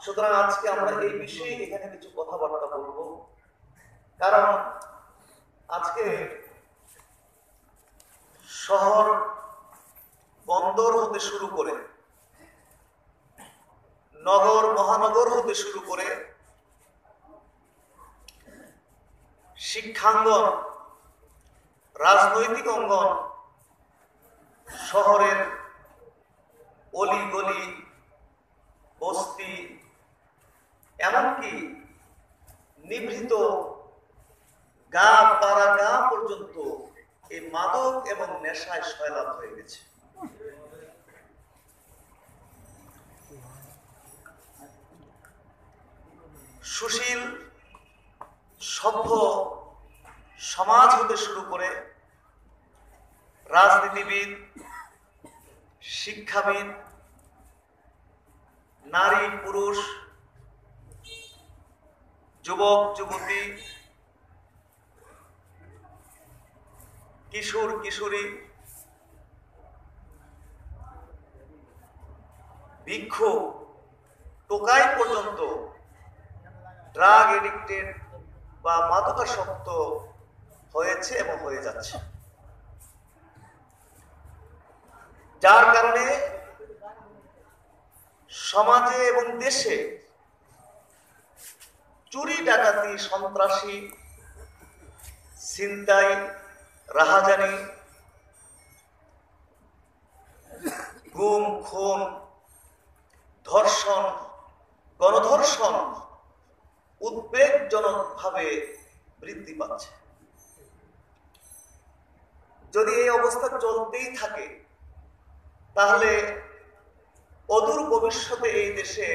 সুতরাং আজকে আমরা এই বিষয়ে এখানে কিছু কথাবার্তা বলবো, কারণ আজকে শহর বন্দর হতে শুরু করে নগর মহানগর হতে শুরু করে শিক্ষাঙ্গন, রাজনৈতিক অঙ্গন, শহরের অলি গলি, বস্তি, এমনকি নিভৃত গা পাড়া গা পর্যন্ত এই মাদক এবং নেশায় সয়লাভ হয়ে গেছে। সুশীল সভ্য সমাজ হতে শুরু করে রাজনীতিবিদ, শিক্ষাবিদ, নারী পুরুষ, যুবক যুবতী, কিশোর কিশোরী, ভিক্ষু, টোকাই পর্যন্ত ড্রাগ এডিক্টেড বা মাদকাসক্ত হয়েছে এবং হয়ে যাচ্ছে, যার কারণে সমাজে এবং দেশে চুরি ডাকাতি, সন্ত্রাসী, ছিনতাই, রাহাজানি, গুম খুন, ধর্ষণ, গণধর্ষণ উদ্বেগজনকভাবে বৃদ্ধি পাচ্ছে। যদি এই অবস্থা চলতেই থাকে তাহলে অদূর ভবিষ্যতে এই দেশে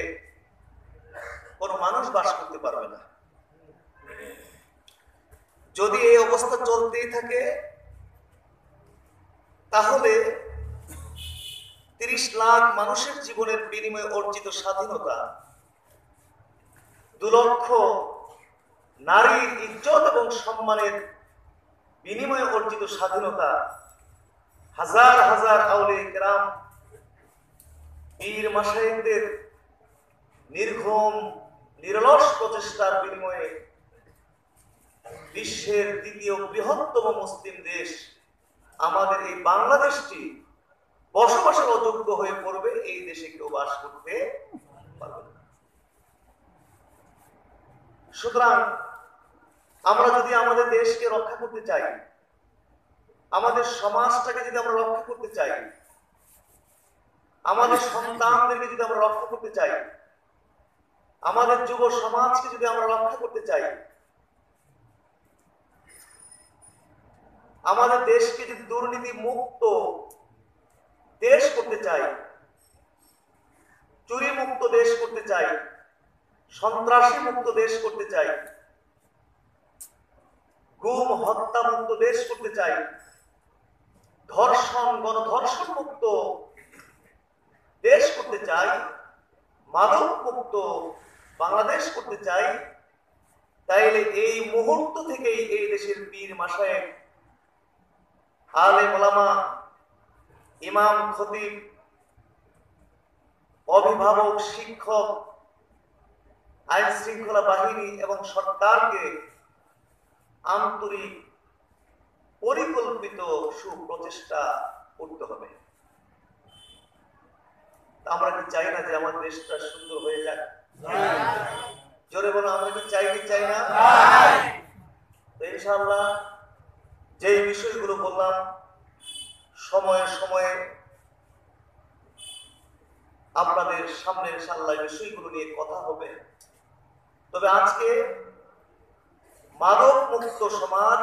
কোনো মানুষ বাস করতে পারবে না। যদি এই অবস্থা চলতেই থাকে তাহলে 30 লাখ মানুষের জীবনের বিনিময়ে অর্জিত স্বাধীনতা, 2 লক্ষ নারীর ইজ্জত এবং সম্মানের বিনিময়ে অর্জিত স্বাধীনতা, হাজার হাজার আউলিয়া কেরাম, পীর মাশায়েখদের নির্ঘুম নিরলস প্রচেষ্টার বিনিময়ে বিশ্বের দ্বিতীয় বৃহত্তম মুসলিম দেশ আমাদের এই বাংলাদেশটি বসবাসের অযোগ্য হয়ে পড়বে। এই দেশে কেউ বাস করতে পারবে না। সুতরাং আমরা যদি আমাদের দেশকে রক্ষা করতে চাই, আমাদের সমাজটাকে যদি আমরা রক্ষা করতে চাই, আমাদের সন্তানদেরকে যদি আমরা রক্ষা করতে চাই, আমাদের যুব সমাজকে যদি আমরা রক্ষা করতে চাই, আমাদের দেশকে যদি দুর্নীতি মুক্ত দেশ করতে চাই, চুরি মুক্ত দেশ করতে চাই, সন্ত্রাসী মুক্ত দেশ করতে চাই, গুম হত্যা মুক্ত দেশ করতে চাই, ধর্ষণ গণধর্ষণ মুক্ত দেশ করতে চাই, মাদক মুক্ত বাংলাদেশ করতে চাই, তাইলে এই মুহূর্ত থেকেই এই দেশের পীর মাশায়েখ, আলেম ওলামা, ইমাম খতিব, অভিভাবক, শিক্ষক, আইন শৃঙ্খলা বাহিনী এবং সরকারকে আন্তরিক পরিকল্পিত সুপ্রচেষ্টা করতে হবে। আমরা কি চাই না যে আমাদের দেশটা সুন্দর হয়ে যাক? জোরে বলো, আমরা কি চাই কি চাই না? তো ইনশাআল্লাহ যে বিষয়গুলো বললাম সময়ে সময়ে আপনাদের সামনে ইনশাআল্লাহ বিষয়গুলো নিয়ে কথা হবে। তবে আজকে মাদক মুক্ত সমাজ,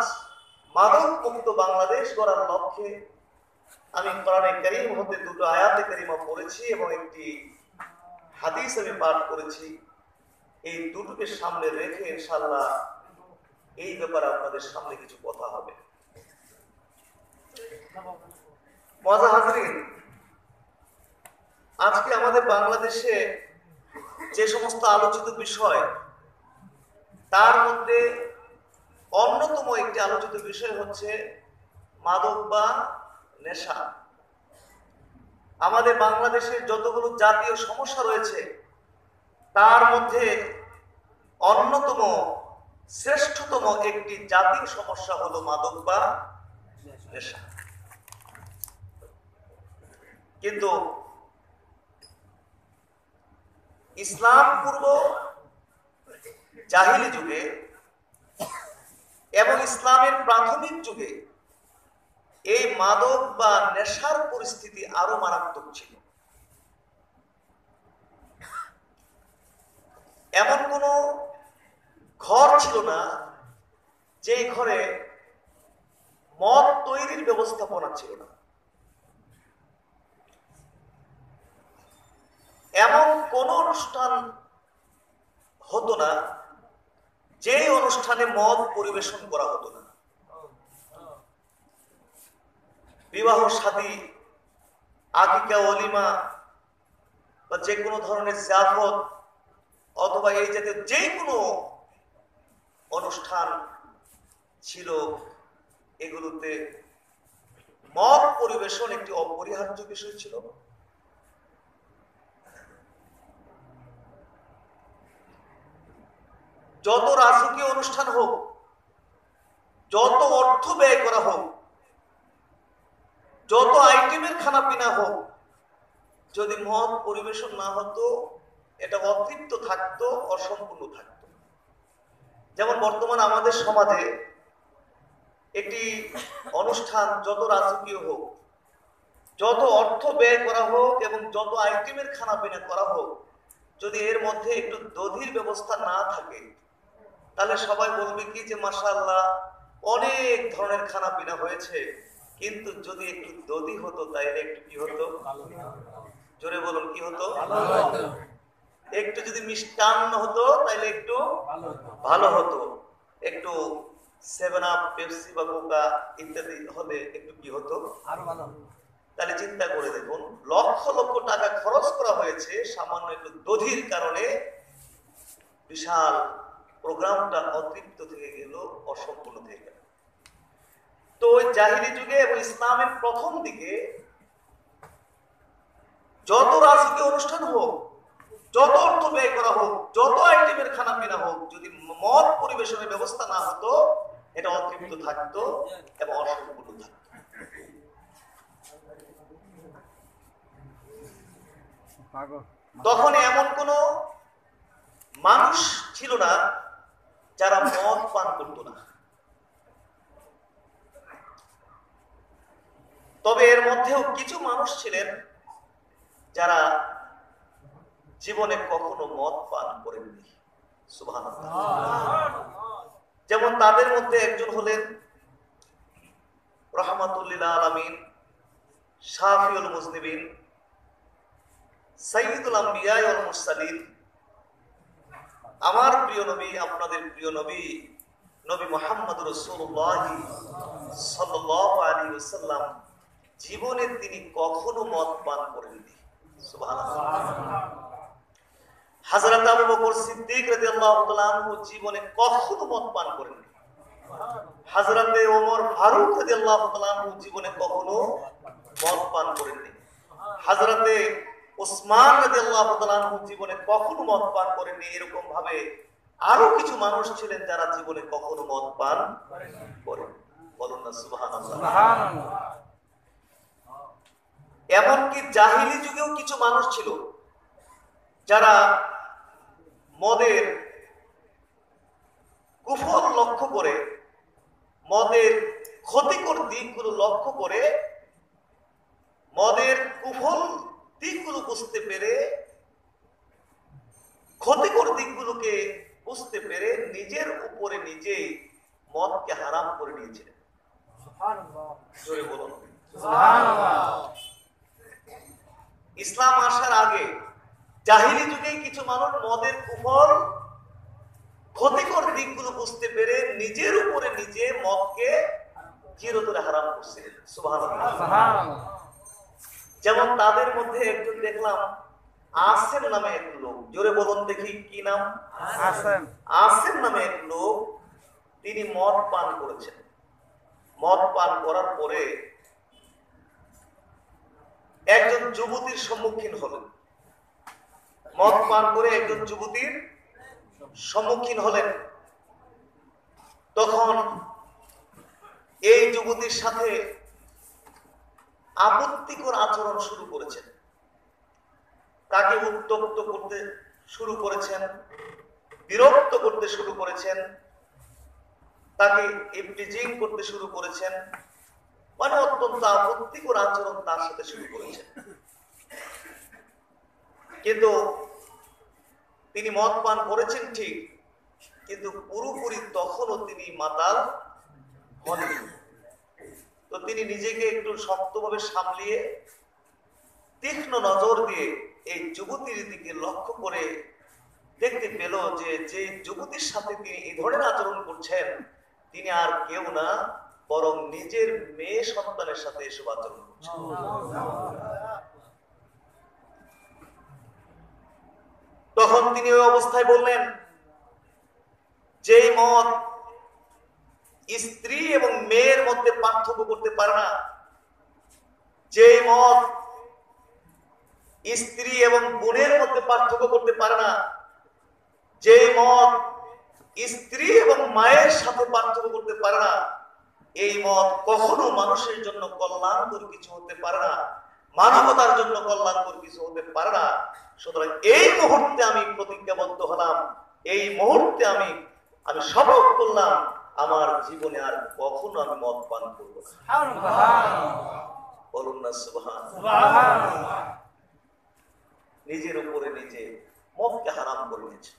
মাদক মুক্ত বাংলাদেশ গড়ার লক্ষ্যে আমি কোরআনে কারীম হতে 2টো আয়াতে কারীমা পড়েছি এবং একটি হাদিস আমি পাঠ করেছি। এই দুটোকে সামনে রেখে ইনশাআল্লাহ এই ব্যাপারে আপনাদের সামনে কিছু কথা হবে। মজা হাজরিন, আজকে আমাদের বাংলাদেশে যে সমস্ত আলোচিত বিষয়, তার মধ্যে অন্যতম একটি আলোচিত বিষয় হচ্ছে মাদক বা নেশা। আমাদের বাংলাদেশের যতগুলো জাতীয় সমস্যা রয়েছে তার মধ্যে অন্যতম শ্রেষ্ঠতম একটি জাতীয় সমস্যা হলো মাদক বা নেশা। কিন্তু ইসলাম পূর্ব জাহিলি যুগে এবং ইসলামের প্রাথমিক যুগে এই মাদক বা নেশার পরিস্থিতি আরো মারাত্মক ছিল। এমন কোন ঘর ছিল না যে ঘরে মদ তৈরির ব্যবস্থাপনা ছিল না। এমন কোন অনুষ্ঠান হতো না যে অনুষ্ঠানে মদ পরিবেশন করা হতো না। বিবাহ শাদী, আকিকা, ওলিমা বা যে কোনো ধরনের জিয়াফত অথবা এই জাতীয় যে কোনো অনুষ্ঠান ছিল, এগুলোতে মদ পরিবেশন একটি অপরিহার্য বিষয় ছিল। যত রাজকীয় অনুষ্ঠান হোক, যত অর্থ ব্যয় করা হোক, যত আইটেমের খানা পিনা হোক, যদি মদ পরিবেশন না হতো এটা অতৃপ্ত থাকতো, অসম্পূর্ণ থাকতো। যেমন বর্তমান আমাদের সমাজে একটি অনুষ্ঠান যত রাজকীয় হোক, যত অর্থ ব্যয় করা হোক এবং যত আইটেমের খানা পিনা করা হোক, যদি এর মধ্যে একটু দধির ব্যবস্থা না থাকে তাহলে সবাই বলবে কি যে মাশাআল্লাহ অনেক ধরনের খানা পিনা হয়েছে, কিন্তু যদি একটু দধি হতো তাইলে একটু কি হতো? জোরে বলুন, কি হতো? একটু যদি মিষ্টান্ন হতো তাইলে একটু ভালো হতো। একটু 7 আপ, পেপসি বা কোকা ইত্যাদি হলে একটু কি হতো? আরো ভালো। তাহলে চিন্তা করে দেখুন, লক্ষ লক্ষ টাকা খরচ করা হয়েছে সামান্য একটু দধির কারণে, বিশাল প্রোগ্রামটা অতৃপ্ত থেকে গেল, অসম্পূর্ণ থেকে গেল। তো ওই জাহিলি যুগে এবং ইসলামের প্রথম দিকে যত রাজকীয় অনুষ্ঠান হোক, যত অর্থ ব্যয় করা হোক, যত আইটেমের খানা পিনা হোক, যদি মদ পরিবেশনের ব্যবস্থা না হতো এটা অতৃপ্ত থাকতো এবং অসম্পূর্ণ থাকতো। তখন এমন কোন মানুষ ছিল না যারা মদ পান করতো না। তবে এর মধ্যেও কিছু মানুষ ছিলেন যারা জীবনে কখনো মদ পান করেননি। সুবহানাল্লাহ। যেমন তাদের মধ্যে একজন হলেন রাহমাতুল্লিল আলামিন, শাফিউল মুজনিবিন, সাইয়্যিদুল আম্বিয়া ওয়াল মুরসালিন, আমার প্রিয় নবী, আপনাদের প্রিয় নবী, নবী মুহাম্মদ রাসূলুল্লাহ সাল্লাল্লাহু আলাইহি ওয়াসাল্লাম জীবনে তিনি কখনো মদ পান করেননি। সুবহানাল্লাহ। হযরত আবু বকর সিদ্দিক রাদিয়াল্লাহু তাআলা আনহু জীবনে কখনো মদ পান করেননি। হযরত ওমর ফারুক রাদিয়াল্লাহু তাআলা আনহু জীবনে কখনো মদ পান করেননি। হযরত ওসমান রাদিয়াল্লাহু তাআলা আনহু জীবনে কখনো মদ পান করেননি। এরকম ভাবে আরো কিছু মানুষ ছিলেন যারা জীবনে কখনো মদ পান করেন। বলুন না সুবহানাল্লাহ। সুবহানাল্লাহ। এমনকি জাহিলি যুগেও কিছু মানুষ ছিল যারা মদের কুফল লক্ষ্য করে, মদের ক্ষতিকর দিকগুলো লক্ষ্য করে, মদের কুফল দিকগুলো বুঝতে পেরে, ক্ষতিকর দিকগুলোকে বুঝতে পেরে নিজের উপরে নিজেই মদকে হারাম করে নিয়েছিলেন। সুবহানাল্লাহ। জোরে বলুন সুবহানাল্লাহ। ইসলাম আসার আগে জাহিলি যুগেই কিছু মানুষ মদের কুফল, ক্ষতিকর দিকগুলো বুঝতে পেরে নিজের উপরে নিজে মদকে চিরতরে হারাম করছিলেন। সুবহানাল্লাহ। সুবহানাল্লাহ। যেমন তাদের মধ্যে একজন দেখলাম আসেম নামে এক লোক। জোরে বলুন দেখি, কি নাম? আসেম। আসেম নামে এক লোক, তিনি মদ পান করেছেন। মদ পান করার পরে একজন যুবতীর সম্মুখীন হলেন, মদ পান করে একজন যুবতীর সম্মুখীন হলেন। তখন এই যুবতীর সাথে আপত্তিকর আচরণ শুরু করেছেন, তাকে উত্তপ্ত করতে শুরু করেছেন, বিরক্ত করতে শুরু করেছেন, তাকে ইফটিজিং করতে শুরু করেছেন, মানে অত্যন্ত আপত্তিকর আচরণ তার সাথে শুরু করেছেন। কিন্তু তিনি মদ পান করেছেন ঠিক, কিন্তু পুরোপুরি তখনও তিনি মাতাল হননি। তো তিনি নিজেকে একটু শক্তভাবে সামলিয়ে তীক্ষ্ণ নজর দিয়ে এই যুবতীর দিকে লক্ষ্য করে দেখতে পেল যে যে যুবতীর সাথে তিনি এই ধরনের আচরণ করছেন তিনি আর কেউ না, বরং নিজের মেয়ে সন্তানের সাথে এসব আচরণ করছেন। তখন তিনি ওই অবস্থায় বললেন, যে মদ স্ত্রী এবং মেয়ের মধ্যে পার্থক্য করতে পারে না, যে মদ স্ত্রী এবং বোনের মধ্যে পার্থক্য করতে পারে না, যে মদ স্ত্রী এবং মায়ের সাথে পার্থক্য করতে পারে না, এই মদ কখনো মানুষের জন্য কল্যাণকর কিছু হতে পারে না, মানবতার জন্য কল্যাণকর কিছু হতে পারে না। সুতরাং এই মুহূর্তে আমি প্রতিজ্ঞাবদ্ধ হলাম, এই মুহূর্তে আমি শপথ করলাম আমার জীবনে আর কখনো আমি মদ পান করব না। বলুন না সুবহানাল্লাহ। নিজের উপরে নিজে মদকে হারাম করে নিয়েছে।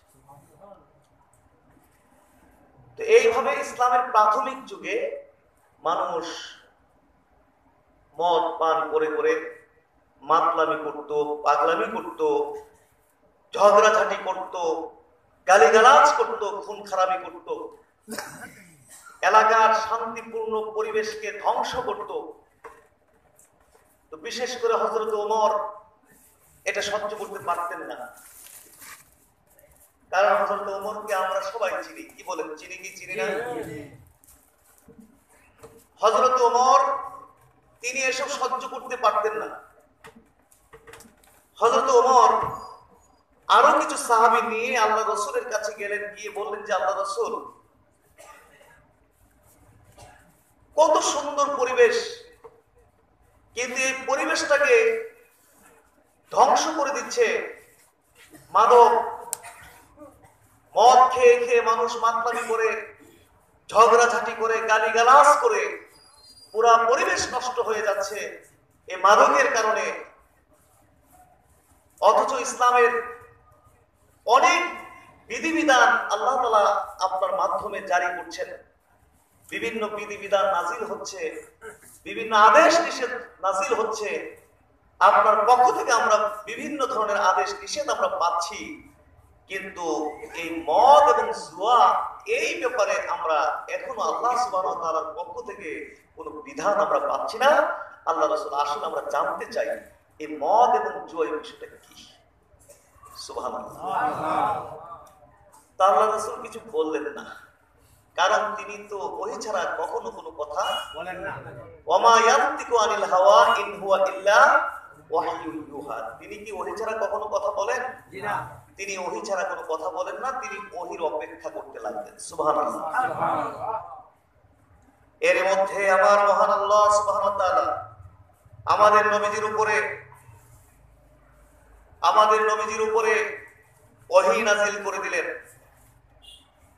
তো এইভাবে ইসলামের প্রাথমিক যুগে মানুষ মদ পান করে করে মাতলামি করত, পাগলামি করত, ঝগড়াঝাটি করত, গালিগালাজ করত, খুন খারাপি করত, এলাকার শান্তিপূর্ণ পরিবেশকে ধ্বংস করত। তো বিশেষ করে হযরত ওমর এটা সহ্য করতে পারতেন না, কারণ হযরত ওমরকে আমরা সবাই চিনি। কি বলেন, চিনি কি চিনি না? হযরত ওমর তিনি এসব সহ্য করতে পারতেন না। হযরত ওমর আরো কিছু সাহাবী নিয়ে আল্লাহ রাসূলের কাছে গেলেন, গিয়ে বললেন যে আল্লাহ রাসূল, কত সুন্দর পরিবেশ, কিন্তু এই পরিবেশটাকে ধ্বংস করে দিচ্ছে মাদক। মদ খেয়ে খেয়ে মানুষ মাতলামি করে, ঝগড়াঝাটি করে, গালিগালাজ করে পুরা পরিবেশ নষ্ট হয়ে যাচ্ছে এই মাদকের কারণে। অথচ ইসলামের অনেক বিধিবিধান আল্লাহ তাআলা আপনার মাধ্যমে জারি করছেন, বিভিন্ন বিধিবিধান নাজিল হচ্ছে, বিভিন্ন আদেশ নিষেধ নাজিল হচ্ছে। আপনার পক্ষ থেকে আমরা বিভিন্ন ধরনের আদেশ নিষেধ আমরা পাচ্ছি, কিন্তু এই মদ এবং জুয়া এই ব্যাপারে আমরা এখনো আল্লাহ সুবহানাহু ওয়া তাআলার পক্ষ থেকে কোনো বিধান আমরা পাচ্ছি না। আল্লাহ রাসূল আসলে আমরা জানতে চাই এই মদ এবং জুয়া এই বিষয়টা কি। সুবহানাল্লাহ। আল্লাহ রাসূল কিছু বললেন না, কারণ তিনি তো ওহী ছাড়া কখনো কোনো কথা বলেন না। ওয়ামা ইয়ানতিকু আনিল হাওয়া ইন হুয়া ইল্লা ওয়াহয়ুন ইউহা। তিনি কি ওহী ছাড়া কখনো কথা বলেন? জি না, তিনি ওহী ছাড়া কোনো কথা বলেন না, তিনি ওহীর অপেক্ষা করতে লাগলেন। সুবহানাল্লাহ। এর মধ্যে আমার মহান আল্লাহ সুবহানাহু ওয়া তাআলা আমাদের নবীজির উপরে ওহী নাযিল করে দিলেন।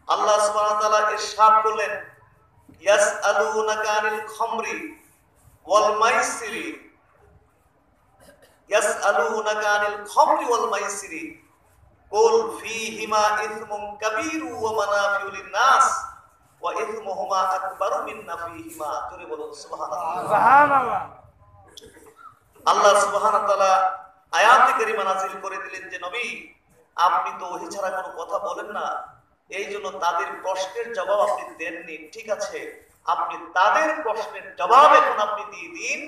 আল্লাহ সুবহানাহু ওয়া তাআলা ইরশাদ করলেন, ইয়াসআলুনাকা আনিল খামরি ওয়াল মাইসিরি, ইয়াসআলুনাকা আনিল খামরি ওয়াল মাইসিরি কুল ফীহিমা ইসমুন কাবীরু ওয়া মানাফিউ লিন-নাস ওয়া ইসমুহুমা আকবারু মিন নাফিহিমা। জোরে বলুন সুবহানাল্লাহ। সুবহানাল্লাহ। আল্লাহ সুবহানাহু ওয়া তাআলা আয়াতে কারিমা নাযিল করে দিলেন যে নবী, আপনি তো ওহী ছাড়া কোনো কথা বলেন না, এই জন্য তাদের প্রশ্নের জবাব আপনি দেননি। ঠিক আছে, আপনি তাদের প্রশ্নের জবাব এখন আপনি দিয়ে দিন।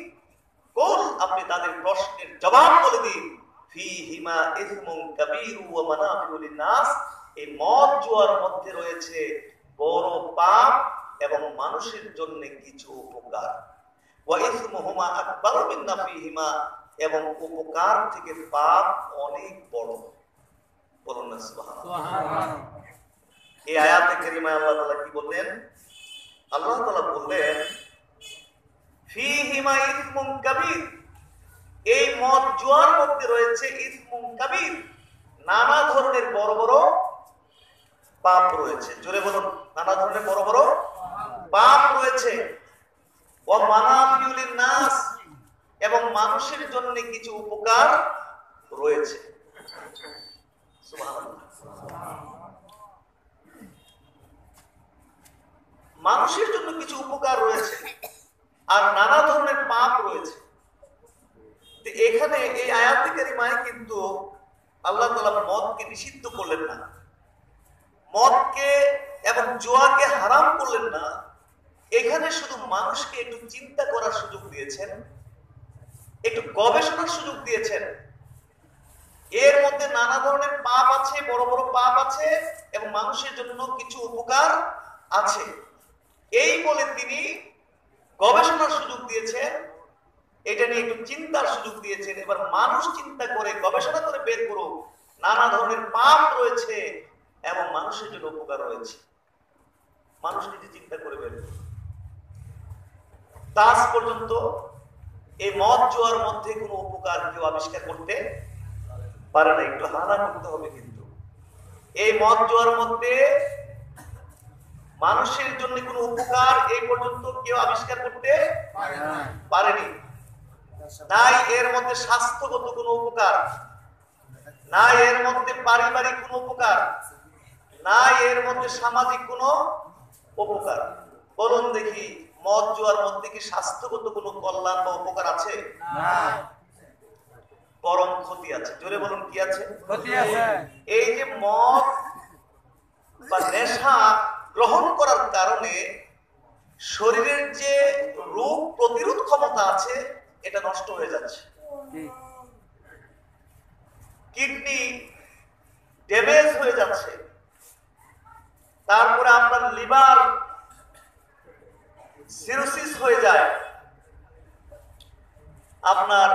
কুল, আপনি তাদের প্রশ্নের জবাব বলে দিন, ফীহিমা ইসমুন কাবীরু ওয়া মানাফিউ লিন-নাস, এই মদ জুয়ার মধ্যে রয়েছে বড় পাপ এবং মানুষের জন্য কিছু উপকার। ওয়া ইসমুহুমা আকবারু মিন নাফিহিমা, এবং উপকার থেকে পাপ অনেক বড়। বলুন না সুবহানাল্লাহ। এই আয়াতে কারিমায় আল্লাহ তাআলা কি বললেন? আল্লাহ তাআলা বললেন ফীহিমা ইসমুন কাবীর, এই মদ জুয়ার মধ্যে রয়েছে ইসমুন কাবীর, নানা ধরনের বড় বড় পাপ রয়েছে। জোরে বলুন, নানা ধরনের বড় বড় পাপ রয়েছে। ওয়া মানাফিউল লিন-নাস, এবং মানুষের জন্য কিছু উপকার রয়েছে। সুবহানাল্লাহ। মানুষের জন্য কিছু উপকার রয়েছে আর নানা ধরনের পাপ রয়েছে। এখানে এই আয়াতে কারিমায় কিন্তু আল্লাহ তাআলা মদকে নিষিদ্ধ করলেন না, মদকে এবং জুয়াকে হারাম করলেন না। এখানে শুধু মানুষকে একটু চিন্তা করার সুযোগ দিয়েছেন, একটু গবেষণার সুযোগ দিয়েছেন। এর মধ্যে নানা ধরনের পাপ আছে, বড় বড় পাপ আছে, এবং মানুষের জন্য কিছু উপকার আছে, এই বলে তিনি গবেষণার সুযোগ দিয়েছেন, এটা নিয়ে একটু চিন্তার সুযোগ দিয়েছেন। এবার মানুষ চিন্তা করে গবেষণা করে বের করুক, নানা ধরনের পাপ রয়েছে এবং মানুষের জন্য উপকার রয়েছে। মানুষ নিজে চিন্তা করে বের করুক। আজ পর্যন্ত এই মদ জুয়ার মধ্যে কোনো উপকার কেউ আবিষ্কার করতে পারে না। একটু হানা করতে হবে। কিন্তু এই মদ জুয়ার মধ্যে মানুষের জন্য কোনো উপকার এই পর্যন্ত কেউ আবিষ্কার করতে পারেনি। নাই এর মধ্যে স্বাস্থ্যগত কোনো উপকার, নাই এর মধ্যে পারিবারিক কোনো উপকার, নাই এর মধ্যে সামাজিক কোনো উপকার। বলুন দেখি, মদ জুয়ার মধ্যে কি স্বাস্থ্যগত কোনো কল্যাণ বা উপকার আছে? বরং ক্ষতি আছে। জোরে বলুন, কি আছে? ক্ষতি আছে। এই যে মদ বা নেশা গ্রহণ করার কারণে শরীরের যে রোগ প্রতিরোধ ক্ষমতা আছে এটা নষ্ট হয়ে যাচ্ছে। কিডনি ড্যামেজ হয়ে যাচ্ছে, তারপরে আপনার লিভার সিরোসিস হয়ে যায়, আপনার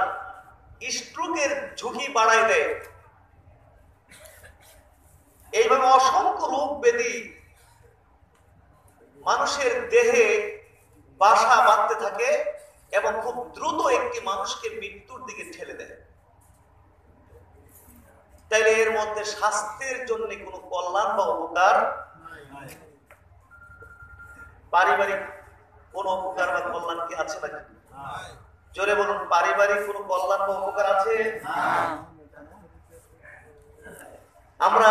স্ট্রোকের ঝুঁকি বাড়ায় দেয়। এইভাবে অসংখ্য রোগ ব্যাধি মানুষের দেহে বাসা বাঁধতে থাকে এবং খুব দ্রুত একটি মানুষকে মৃত্যুর দিকে ঠেলে দেয়। তাইলে এর মধ্যে স্বাস্থ্যের জন্য কোনো কল্যাণ বা উপকার, পারিবারিক কোনো উপকার বা কল্যাণ কি আছে নাকি? জোরে বলুন, পারিবারিক কোনো কল্যাণ বা উপকার আছে? আমরা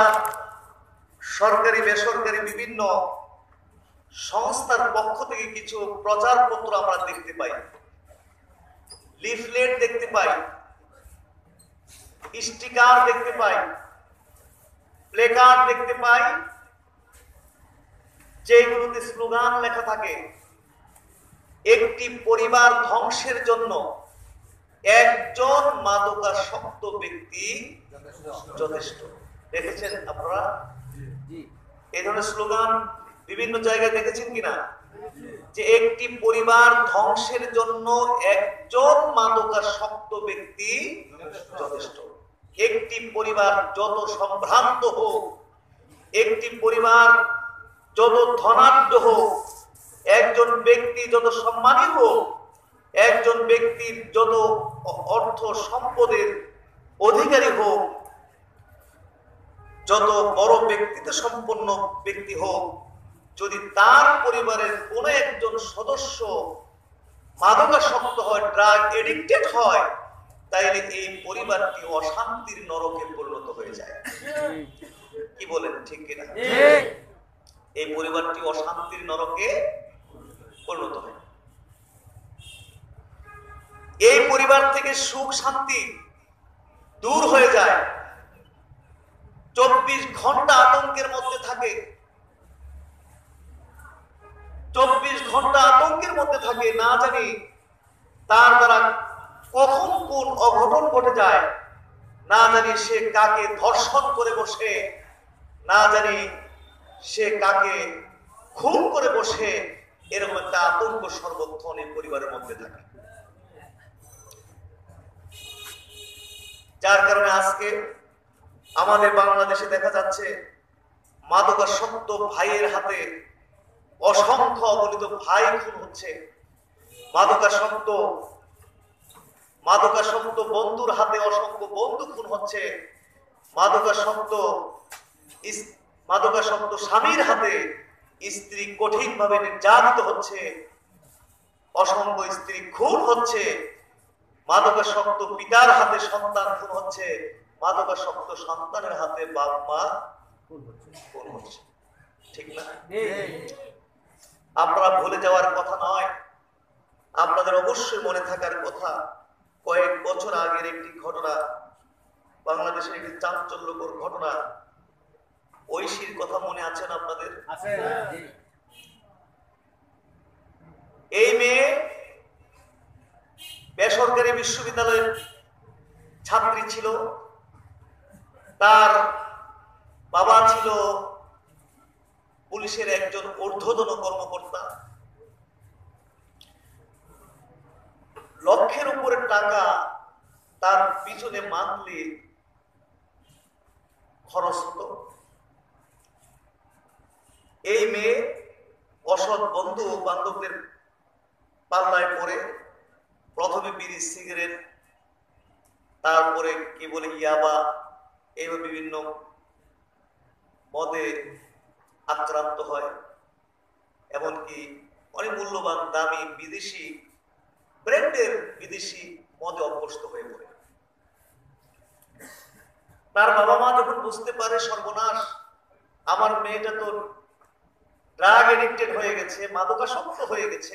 সরকারি বেসরকারি বিভিন্ন সংস্থার পক্ষ থেকে কিছু প্রচারপত্র আমরা দেখতে পাই, লিফলেট দেখতে পাই, স্টিকার দেখতে পাই, প্লেকার্ড দেখতে পাই, যেগুলোতে স্লোগান লেখা থাকে, একটি পরিবার ধ্বংসের জন্য একজন মাদকাসক্ত ব্যক্তি যথেষ্ট। দেখেছেন আপনারা এই ধরনের স্লোগান বিভিন্ন জায়গায় দেখেছেন কিনা? যে একটি পরিবার ধ্বংসের জন্য একজন মাদকাসক্ত ব্যক্তি যথেষ্ট। একটি পরিবার যত সম্ভ্রান্ত হোক, একটি পরিবার যত ধনাঢ্য হোক, একজন ব্যক্তি যত সম্মানী হোক, একজন ব্যক্তির যত অর্থ সম্পদের অধিকারী হোক, যত বড় ব্যক্তিত্ব সম্পন্ন ব্যক্তি হোক, যদি তার পরিবারের কোনো একজন সদস্য মাদকাসক্ত হয়, ড্রাগ এডিক্টেড হয়, তাইলে এই পরিবারটি অশান্তির নরকে পরিণত হয়ে যায়। কি বলেন, ঠিক কিনা? এই পরিবারটি অশান্তির নরকে পরিণত হয়। এই পরিবার থেকে সুখ শান্তি দূর হয়ে যায়, 24 ঘন্টা আতঙ্কের মধ্যে থাকে, 24 ঘন্টা আতঙ্কের মধ্যে থাকে। না জানি তার দ্বারা কখন কোন অঘটন ঘটে যায়, না জানি সে কাকে ধর্ষণ করে বসে, না জানি সে কাকে খুন করে বসে। এরকম একটা আতঙ্ক সর্বক্ষণ এই পরিবারের মধ্যে থাকে। যার কারণে আজকে আমাদের বাংলাদেশে দেখা যাচ্ছে মাদকাসক্ত ভাইয়ের হাতে অসংখ্য অগণিত ভাই খুন হচ্ছে, মাদকাসক্ত বন্ধুর হাতে অসংখ্য বন্ধু খুন হচ্ছে, মাদকাসক্ত স্বামীর হাতে স্ত্রী কঠিনভাবে নির্যাতিত হচ্ছে, অসংখ্য স্ত্রী খুন হচ্ছে, মাদকাসক্ত পিতার হাতে সন্তান খুন হচ্ছে, মাদকাসক্ত সন্তানের হাতে বাপ মা খুন হচ্ছে। ঠিক না? আপনারা ভুলে যাওয়ার কথা নয়, আপনাদের অবশ্যই মনে থাকার কথা, কয়েক বছর আগের একটি ঘটনা, বাংলাদেশের একটি চাঞ্চল্যকর ঘটনা, ঐশীর কথা মনে আছেন আপনাদের? এই মেয়ে বেসরকারি বিশ্ববিদ্যালয়ের ছাত্রী ছিল, তার বাবা ছিল পুলিশের একজন ঊর্ধ্বতন কর্মকর্তা, লক্ষের উপরে টাকা তার পিছনে মান্থলি খরচ হতো। এই মেয়ে অসৎ বন্ধু বান্ধবদের পাল্লায় পড়ে প্রথমে বিড়ি সিগারেট, তারপরে কি বলে ইয়াবা, এইভাবে বিভিন্ন মদে আক্রান্ত হয়, এমনকি অনেক মূল্যবান দামি বিদেশি ব্র্যান্ডের বিদেশি মদে অভ্যস্ত হয়ে পড়ে। তার বাবা মা যখন বুঝতে পারে সর্বনাশ, আমার মেয়েটা তো ড্রাগ এডিক্টেড হয়ে গেছে, মাদকাসক্ত হয়ে গেছে,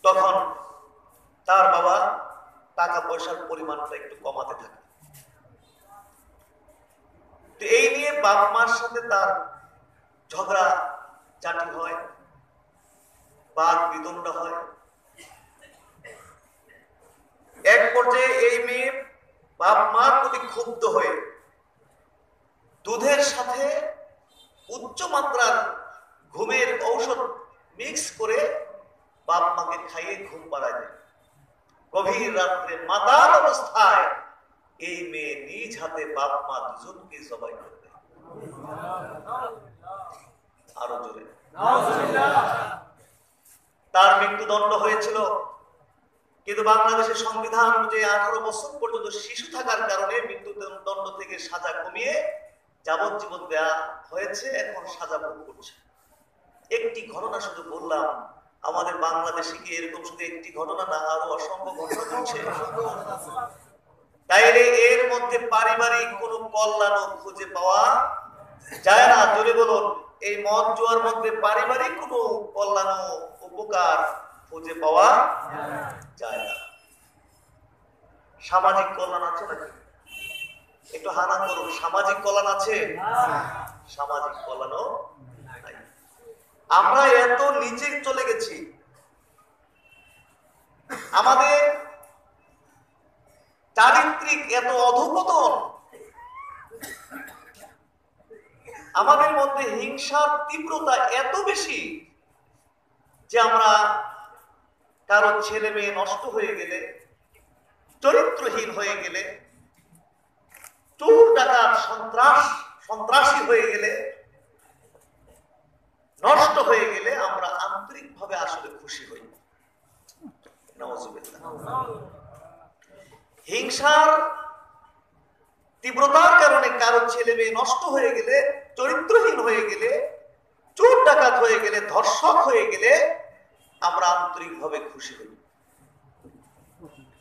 তখন তার বাবা টাকা পয়সার পরিমাণটা একটু কমাতে থাকে। তো এই নিয়ে বাপ মার সাথে তার ঝগড়া ঝাঁটি হয়, বাদ বিতণ্ডা হয়। এক পর্যায়ে এই মেয়ে বাপ মার প্রতি ক্ষুব্ধ হয়ে দুধের সাথে উচ্চ মাত্রার ঘুমের ঔষধ মিক্স করে বাপ মাকে খাইয়ে ঘুম পাড়ায় দেয়। গভীর রাত্রে মাতাল অবস্থায় এই মেয়ে নিজ হাতে বাপ মা দুজনকে জবাই করে দেয়। আরো জোরে তার মৃত্যুদণ্ড হয়েছিল, কিন্তু বাংলাদেশের সংবিধান অনুযায়ী 18 বছর পর্যন্ত শিশু থাকার কারণে মৃত্যুদণ্ড থেকে সাজা কমিয়ে যাবজ্জীবন দেয়া হয়েছে, এখন সাজা ভোগ করছে। একটি ঘটনা শুধু বললাম, আমাদের বাংলাদেশে কি এরকম শুধু একটি ঘটনা না, আরো অসংখ্য ঘটনা ঘটছে। তাইলে এর মধ্যে পারিবারিক কোনো কল্যাণ খুঁজে পাওয়া যায় না। জোরে বলুন, এই মদ জুয়ার মধ্যে পারিবারিক কোনো কল্যাণ উপকার খুঁজে পাওয়া যায় না। সামাজিক কল্যাণ আছে নাকি? একটু হানা করুন, সামাজিক কল্যাণ আছে? সামাজিক কল্যাণও নাই। আমরা এত নিচে চলে গেছি, আমাদের চারিত্রিক এত অধঃপতন, আমাদের মধ্যে হিংসার তীব্রতা এত বেশি যে আমরা কারো ছেলে মেয়ে নষ্ট হয়ে গেলে, চরিত্রহীন হয়ে গেলে, চোর ডাকাত সন্ত্রাসী হয়ে গেলে, নষ্ট হয়ে গেলে আমরা আন্তরিকভাবে আসলে খুশি হই। হিংসার তীব্রতার কারণে কারো ছেলে মেয়ে নষ্ট হয়ে গেলে, চরিত্রহীন হয়ে গেলে, চোর ডাকাত হয়ে গেলে, ধর্ষক হয়ে গেলে আমরা আন্তরিকভাবে খুশি হই।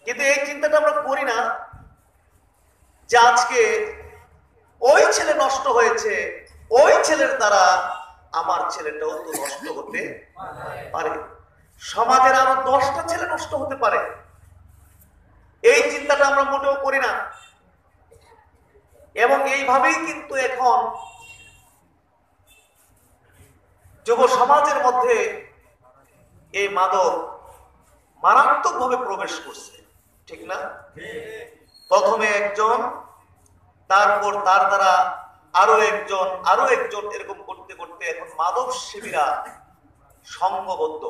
কিন্তু এই চিন্তাটা আমরা করি না যে আজকে ওই ছেলে নষ্ট হয়েছে, ওই ছেলের দ্বারা আমার ছেলেটাও তো নষ্ট হতে পারে, সমাজের আরো 10টা ছেলে নষ্ট হতে পারে। এই চিন্তাটা আমরা মোটেও করি না। এবং এইভাবেই কিন্তু এখন যুব সমাজের মধ্যে এই মাদক মারাত্মকভাবে প্রবেশ করছে, ঠিক না? প্রথমে একজন, তারপর তার দ্বারা আরো একজন, এরকম করতে করতে এখন মাদক সেবীরা সংঘবদ্ধ,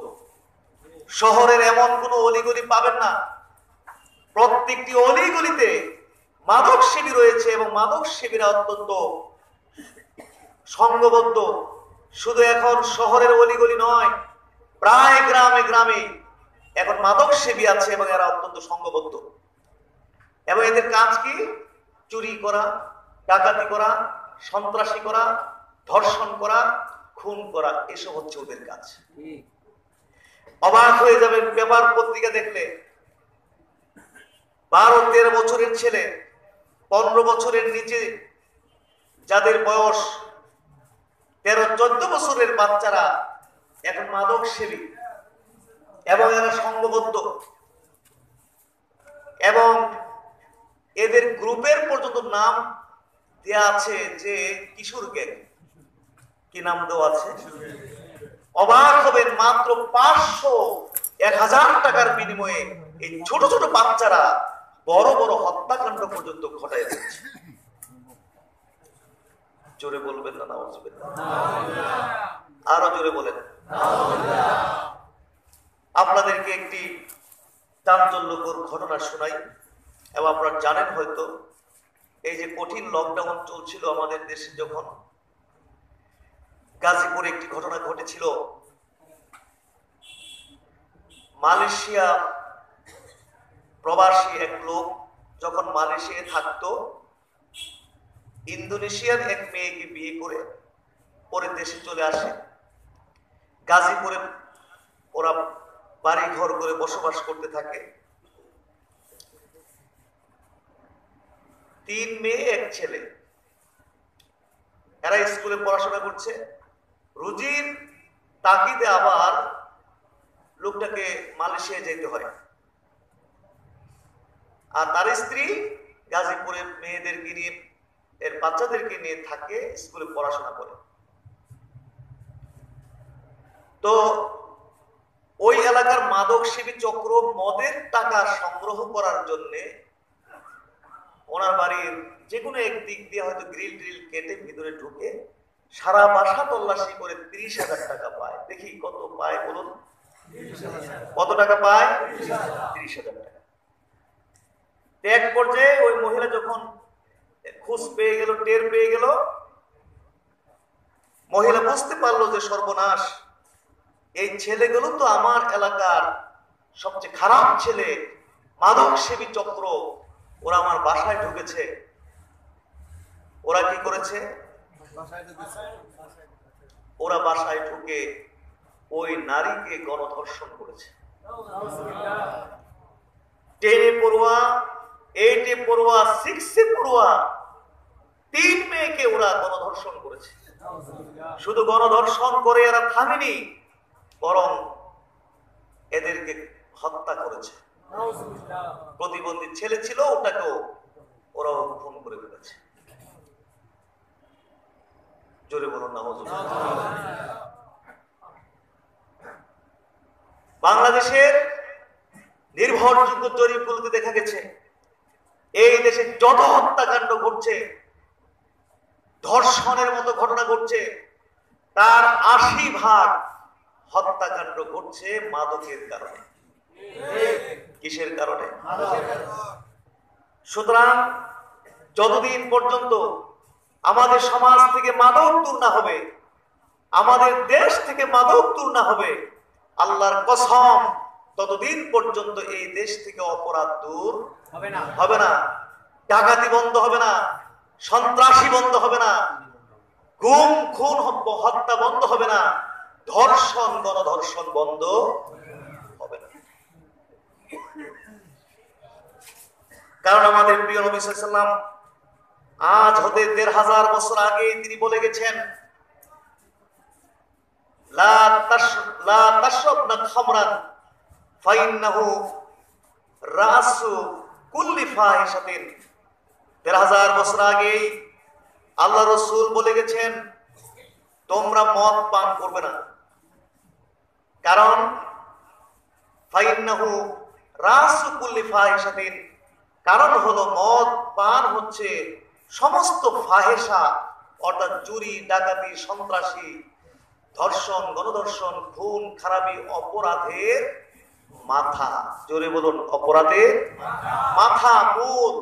শহরের এমন কোনো অলিগলি পাবেন না, প্রত্যেকটি অলিগলিতে মাদক সেবী রয়েছে এবং মাদক সেবীরা অত্যন্ত সংঘবদ্ধ। শুধু এখন শহরের অলিগলি নয়, প্রায় গ্রামে গ্রামে এখন মাদক সেবী আছে এবং এরা অত্যন্ত সংঘবদ্ধ। এবং এদের কাজ কি? চুরি করা, ডাকাতি করা, সন্ত্রাসী করা, ধর্ষণ করা, খুন করা, এসব হচ্ছে ওদের কাজ। অবাক হয়ে যাবেন পেপার পত্রিকা দেখলে, 12-13 বছরের ছেলে, 15 বছরের নিচে যাদের বয়স, 13-14 বছরের বাচ্চারা এখন মাদক সেবী এবং এরা সংঘবদ্ধ। এবং এদের গ্রুপের পর্যন্ত নাম দেয়া আছে যে কিশোর গ্যাং। কি নাম দেওয়া আছে? অবাক হবেন, মাত্র 500-1000 টাকার বিনিময়ে এই ছোট ছোট বাচ্চারা বড় বড় হত্যাকাণ্ড পর্যন্ত ঘটায় দিচ্ছে। জোরে বলবেন না নাউজুবিল্লাহ? আরো জোরে বলেন। আপনাদেরকে একটি চাঞ্চল্যকর ঘটনা শোনাই। এবং আপনারা জানেন হয়তো, এই যে কঠিন লকডাউন চলছিল আমাদের দেশে, যখন গাজীপুরে একটি ঘটনা ঘটেছিল। মালয়েশিয়া প্রবাসী এক লোক যখন মালয়েশিয়ায় থাকতো, ইন্দোনেশিয়ার এক মেয়েকে বিয়ে করে পরে দেশে চলে আসে। গাজীপুরে ওরা বাড়ি ঘর করে বসবাস করতে থাকে। 3 মেয়ে 1 ছেলে। এরা স্কুলে পড়াশোনা করছে। রুজির তাগিদে আবার লোকটাকে মালয়েশিয়ায় যেতে হয়। আর তার স্ত্রী গাজীপুরে মেয়েদেরকে নিয়ে, এর বাচ্চাদেরকে নিয়ে থাকে, স্কুলে পড়াশোনা করে। তো ওই এলাকার মাদক সেবী চক্র মদের টাকা সংগ্রহ করার জন্য ওনার বাড়ির যে কোনো একদিক দিয়ে হয়তো গ্রিল ট্রিল কেটে ভিতরে ঢুকে সারা বাসা তল্লাশি করে 30,000 টাকা পায়। দেখি কত পায় বলুন? কত টাকা পায়? 30,000 টাকা। এক পর্যায়ে ওই মহিলা যখন খোঁজ পেয়ে গেল, টের পেয়ে গেল, মহিলা বুঝতে পারলো যে সর্বনাশ, এই ছেলেগুলো তো আমার এলাকার সবচেয়ে খারাপ ছেলে, মাদক সেবী চক্র, ওরা আমার বাসায় ঢুকেছে। ওরা কি করেছে? ওরা বাসায় ঢুকে ওই নারীকে গণধর্ষণ করেছে। 10 পড়ুয়া, 8 পড়ুয়া, 6 পড়ুয়া 3 মেয়েকে ওরা গণধর্ষণ করেছে। শুধু গণধর্ষণ করে এরা থামেনি, বরং এদেরকে হত্যা করেছে। প্রতিবন্ধী ছেলে ছিল, ওটাকেও ওরাও খুন করে ফেলেছে। জোরে বলুন না হুজুর। বাংলাদেশের নির্ভরযোগ্য জরিপগুলোতে দেখা গেছে, এই দেশে যত হত্যাকাণ্ড ঘটছে, ধর্ষণের মতো ঘটনা ঘটছে, তার 80% হত্যাকাণ্ড ঘটছে মাদকের কারণে। কিসের কারণে? সুতরাং যতদিন পর্যন্ত আমাদের সমাজ থেকে মাদক দূর না হবে, আমাদের দেশ থেকে মাদক দূর না হবে, আল্লাহর কসম, ততদিন পর্যন্ত এই দেশ থেকে অপরাধ দূর হবে না। ডাকাতি বন্ধ হবে না, সন্ত্রাসী বন্ধ হবে না, গুম খুন হত্যা বন্ধ হবে না, ধর্ষণ গণধর্ষণ বন্ধ হবে না। কারণ আমাদের প্রিয় নবী সাল্লাল্লাহু আলাইহি ওয়াসাল্লাম আজ হতে 1500 বছর আগে তিনি বলে গেছেন, লা তাশরাবনা খামরান ফাইন্নাহু রাসু কুল্লি ফাহিশাতিন। 1500 বছর আগে আল্লাহ রাসূল বলে গেছেন, তোমরা মদ পান করবে না, কারণ ফাইন্নাহু রাসু কুল্লি ফাহিশাতিন, কারণ হলো মদ পান হচ্ছে সমস্ত ফাহেসা, অর্থাৎ চুরি, ডাকাতি, সন্ত্রাসী, ধর্ষণ, গণধর্ষণ, খুন খারাপি, অপরাধের মাথা। জোরে বলুন, অপরাধের মাথা, মূল।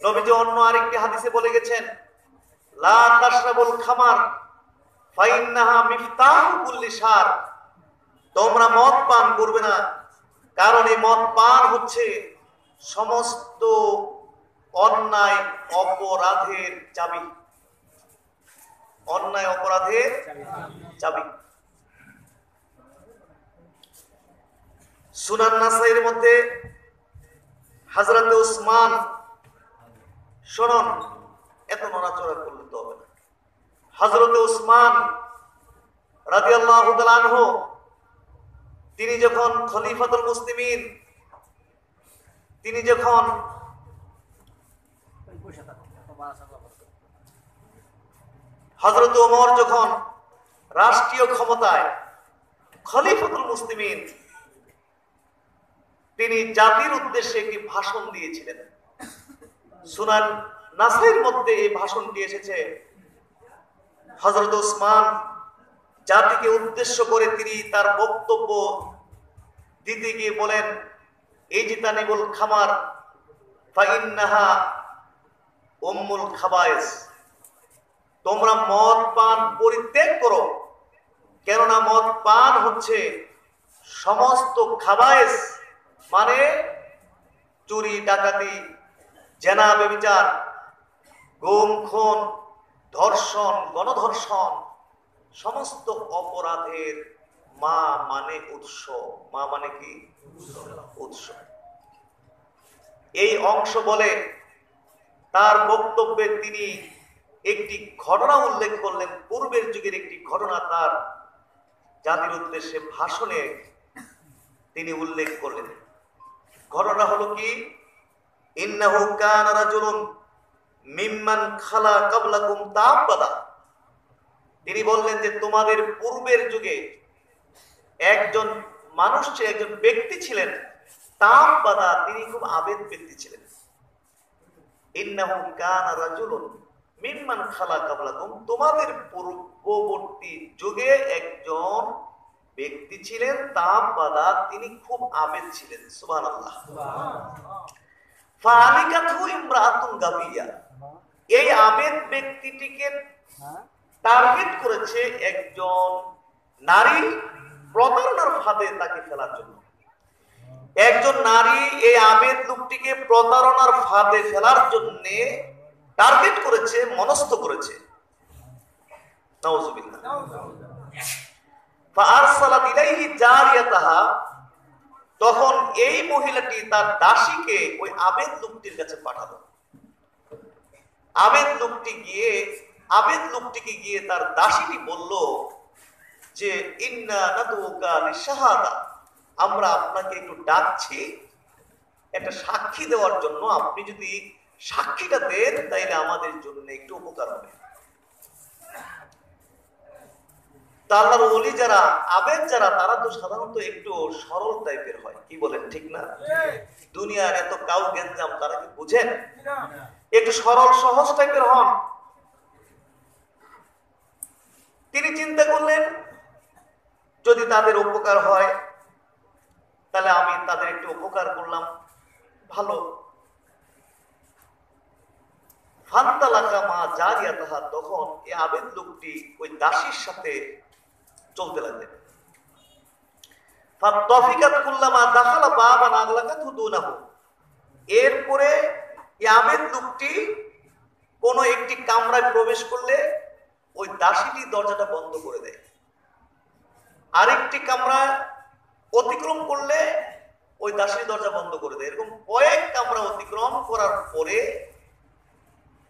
নবীজি অন্য আরেকটি হাদিসে বলে গেছেন, লা তাশরাবুল খামার ফাইন্নাহা মিফতাহু কুল্লি শার। তোমরা মদ পান করবে না, কারণ এই মদ পান হচ্ছে সমস্ত অন্যায় অপরাধের চাবি। অন্যায় অপরাধের চাবি। সুনান নাসাইর মধ্যে হযরত উসমান, শুনুন, এত নড়াচড়া করলে তো হবে না। হযরত উসমান রাদিয়াল্লাহু তাআলা আনহু, তিনি যখন খলিফাতুল মুসলিমিন, তিনি যখন হযরত ওমর যখন রাষ্ট্রীয় ক্ষমতায় খলিফাতুল মুসলিমিন, তিনি জাতির উদ্দেশ্যে একটি ভাষণ দিয়েছিলেন। সুনান নাসাইর মধ্যে এই ভাষণটি এসেছে। হযরত উসমান জাতিকে উদ্দেশ্য করে তিনি তার বক্তব্য দিতে গিয়ে বলেন, ইজতানিবুল খামার ফাইন্নাহা উম্মুল খাবায়েস। তোমরা মদ পান পরিত্যাগ করো, কেননা মদ পান হচ্ছে সমস্ত খাবায়েস, মানে চুরি, ডাকাতি, জেনা, ব্যভিচার, গুম, খুন, ধর্ষণ, গণধর্ষণ, সমস্ত অপরাধের মা মানে উৎস। মা মানে কি? উৎস। এই অংশ বলে তার বক্তব্যে তিনি একটি ঘটনা উল্লেখ করলেন, পূর্বের যুগের একটি ঘটনা তার জাতির উদ্দেশ্যে ভাষণে তিনি উল্লেখ করলেন। ঘটনা হলো কি, ইন্নাহু কানা রাজুলুন মিম্মান খালা ক্বাবলাকুম তাআব্বাদা। তিনি বললেন যে তোমাদের পূর্বের যুগে একজন মানুষ ছিলেন, একজন ব্যক্তি ছিলেন, তাআব্বাদা, তিনি খুব আবেদ ব্যক্তি ছিলেন। ইন্নাহু কানা রাজুলুন মিম্মান খালা ক্বাবলাকুম, তোমাদের পূর্ববর্তী যুগে একজন ব্যক্তি ছিলেন, তাআব্বাদা, তিনি খুব আবেদ ছিলেন। সুবহানাল্লাহ। ফাআলিকাতহু ইমরাআতুন গাবিয়া। এই আবেদ ব্যক্তিটিকে টার্গেট করেছে একজন নারী, প্রতারণার ফাঁদে তাকে ফেলার জন্য। একজন নারী এই আবেদ লোকটিকে প্রতারণার ফাঁদে ফেলার জন্য টার্গেট করেছে, মনস্থ করেছে। নাউযুবিল্লাহ। ফাআরসালাত ইলাইহি জারিয়াতাহা। তখন এই মহিলাটি তার দাসীকে ওই আবেদ লোকটির কাছে পাঠালো। আবেদ লোকটিকে গিয়ে তার দাসীটি বলল যে, ইন্না নাদুকা লিশাহাদা, আমরা আপনাকে একটু ডাকছি একটা সাক্ষী দেওয়ার জন্য। আপনি যদি সাক্ষীটা দেন তাইলে আমাদের জন্য একটু উপকার হবে। আল্লাহর ওলি যারা, আবেদ যারা, তারা তো সাধারণত একটু সরল টাইপের হয়, কি বলেন, ঠিক না? দুনিয়ার এত কাউ গেঞ্জাম তারা কি বুঝেন? একটু সরল সহজ টাইপের হন। তিনি চিন্তা করলেন, যদি তাদের উপকার হয় তাহলে আমি তাদের একটু উপকার করলাম, ভালো। ফান্তালাকা মা জারিয়াতাহা। তখন এই আবেদ লোকটি ওই দাসীর সাথে চলতে লাগলেন। ফাতফিকাত কুল্লামা দাখালা বাবান আগলাকাতহু দুনাহু। এরপরে এই আবেদ লোকটি কোন একটি কামরায় প্রবেশ করলে ওই দাসীটি দরজাটা বন্ধ করে দেয়। আরেকটি কামরা অতিক্রম করলে ওই দাসী দরজা বন্ধ করে দেয়। এরকম কয়েক কামরা অতিক্রম করার পরে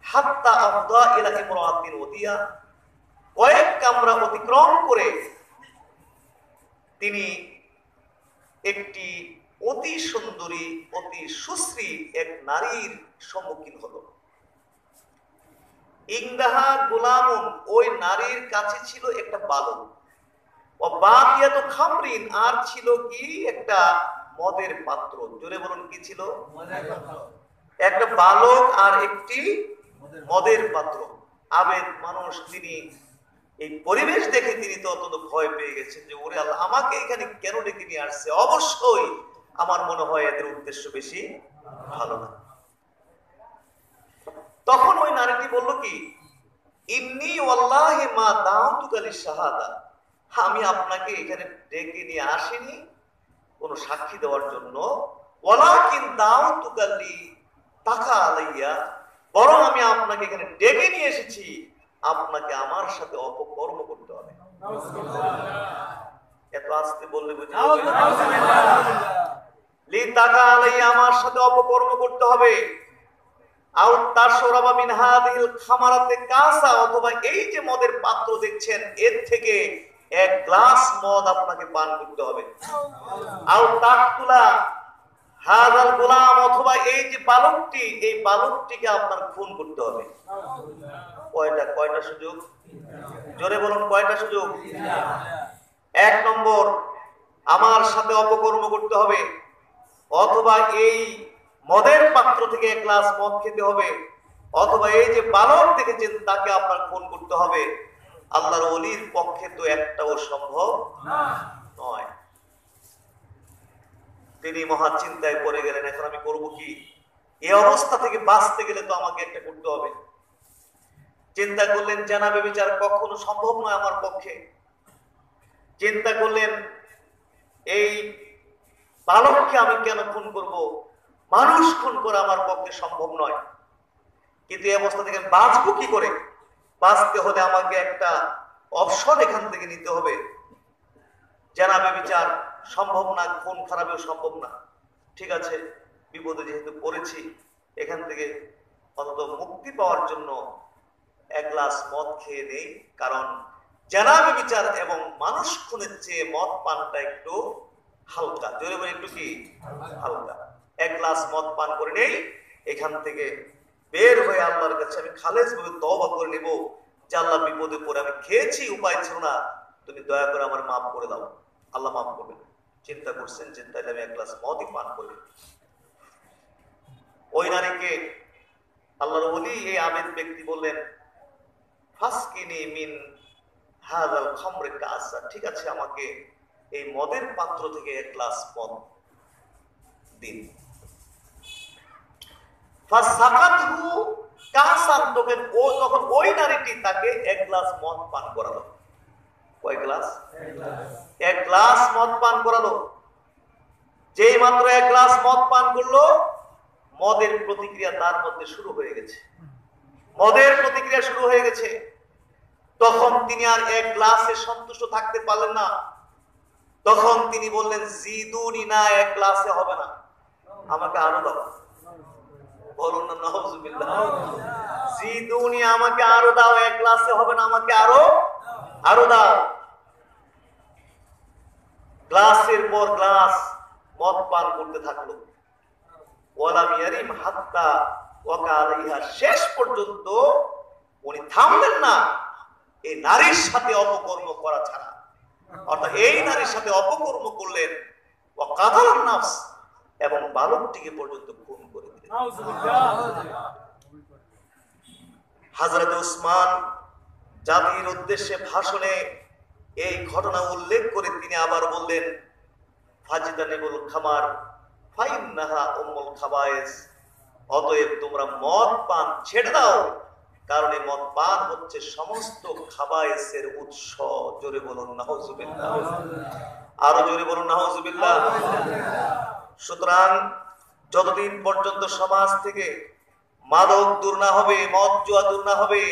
হাত্তা আফদা ইলা ইমরাতিন ওদিয়া, কয়েক কামরা অতিক্রম করে তিনি একটি অতি সুন্দরী, অতি সুশ্রী এক নারীর সম্মুখীন হলো। ইংদাহা গোলামুন, ওই নারীর কাছে ছিল একটা বালক। ও বাকিয়াতু খামরিন, আর ছিল কি একটা মদের পাত্র। জোরে বলুন, কি ছিল? একটা বালক আর একটি মদের পাত্র। আবেদ মানুষ, তিনি এই পরিবেশ দেখে তিনি তো অত্যন্ত ভয় পেয়ে গেছেন যে ওরে আল্লাহ আমাকে এখানে কেন ডেকে নিয়ে আসছে, অবশ্যই আমার মনে হয় এদের উদ্দেশ্য বেশি ভালো না। তখন ওই নারীটি বলল কি, ইন্নী ওয়াল্লাহি মা দাউতুকা লিশাহাদা, আমি আপনাকে এখানে ডেকে নিয়ে আসিনি কোন সাক্ষী দেওয়ার জন্য, ওয়ালাকিন দাউতুকা লিতাকা আলাইয়া, বরং আমি আপনাকে এখানে ডেকে নিয়ে এসেছি আপনাকে আমার সাথে অপকর্ম করতে হবে। এত আস্তে বললে বুঝি লিতাকা আলাইয়া, আমার সাথে অপকর্ম করতে হবে। অথবা এই যে মদের পাত্র দেখছেন এর থেকে এক গ্লাস মদ আপনাকে পান করতে হবে। অথবা এই যে বালকটি, এই বালকটিকে আপনার খুন করতে হবে। কয়টা সুযোগ? জোরে বলুন, কয়টা সুযোগ? 1 নম্বর, আমার সাথে অপকর্ম করতে হবে, অথবা এই মদের পাত্র থেকে 1 গ্লাস মদ খেতে হবে, অথবা এই যে বালক দেখেছেন তাকে আপনার খুন করতে হবে। আল্লাহর ওলির পক্ষে তো একটাও সম্ভব নয়। তিনি মহা চিন্তায় পড়ে গেলেন, এখন আমি করব কি? এই অবস্থা থেকে বাঁচতে গেলে তো আমাকে একটা করতে হবে। চিন্তা করলেন জানা ব্যভিচার কখনো সম্ভব নয় আমার পক্ষে। চিন্তা করলেন এই বালককে আমি কেন খুন করব, মানুষ খুন করা আমার পক্ষে সম্ভব নয়। কিন্তু এই অবস্থা থেকে বাঁচবো কি করে? বাঁচতে হলে আমাকে একটা অপশন এখান থেকে নিতে হবে। জানা ব্যভিচার সম্ভব না, খুন খারাপও সম্ভব না। ঠিক আছে, বিপদে যেহেতু পড়েছি, এখান থেকে অন্তত মুক্তি পাওয়ার জন্য 1 গ্লাস মদ খেয়ে নেই। কারণ জানা ব্যভিচার এবং মানুষ খুনের চেয়ে মদ পানটা একটু হালকা। জোরে বলে একটু কি হালকা। 1 গ্লাস মদ পান করে নেই, এখান থেকে বের হয়ে আল্লাহর কাছে আমি খালেজ ভাবে তওবা করে নেব যে আল্লাহ বিপদে পড়ে আমি খেয়েছি, উপায় ছিল না, তুমি দয়া করে আমার মাফ করে দাও। আল্লাহ মাফ করবেন। চিন্তা করছেন যে তাহলে আমি 1 গ্লাস মদই পান করি। ওই নারীকে আল্লাহর ওলি এই আবেদ ব্যক্তি বললেন, ফাসকিনি মিন হাযাল খামরি কাসা, ঠিক আছে আমাকে এই মদের পাত্র থেকে 1 গ্লাস মদ দিন। ফাসাকাতহু কাসান, তখন ওই নারীটি তাকে 1 গ্লাস মদ পান করালো। কয় গ্লাস? 1 গ্লাস মদ পান করালো। যেই মাত্র 1 গ্লাস মদ পান করলো, মদের প্রতিক্রিয়া তার মধ্যে শুরু হয়ে গেছে। মদের প্রতিক্রিয়া শুরু হয়ে গেছে। তখন তিনি আর 1 গ্লাসে সন্তুষ্ট থাকতে পারলেন না। তখন তিনি বললেন, জিদুনি, না 1 গ্লাসে হবে না, আমাকে আরো দাও। বলুন না নাউজুবিল্লাহ। জিদুনি, আমাকে আরো দাও, 1 গ্লাসে হবে না, আমাকে আরো দাও। গ্লাসের পর গ্লাস মদ পান করতে থাকলো। ওয়ালাম ইয়ারিম হাত্তা ওয়াকা আলাইহা, শেষ পর্যন্ত উনি থামলেন না এই নারীর সাথে অপকর্ম করা ছাড়া। অর্থাৎ এই নারীর সাথে অপকর্ম করলেন, ওয়া কাতালান নাফস, এবং বালকটিকে পর্যন্ত খুন করে দিলেন। হযরত উসমান জাতির উদ্দেশ্যে ভাষণে এই ঘটনা উল্লেখ করে তিনি আবার বললেন, ফাজিতানিবুল খামার ফাইন্নাহা উম্মুল খাবায়েস, অতএব তোমরা মদ পান ছেড়ে দাও, কারণ এই মদ পান হচ্ছে সমস্ত খাবায়েসের উৎস। জোরে বলুন নাউজুবিল্লাহ। আরো জোরে বলুন নাউজুবিল্লাহ। সুতরাং যতদিন পর্যন্ত সমাজ থেকে মাদক দূর না হবে, মদ জুয়া দূর না হবে,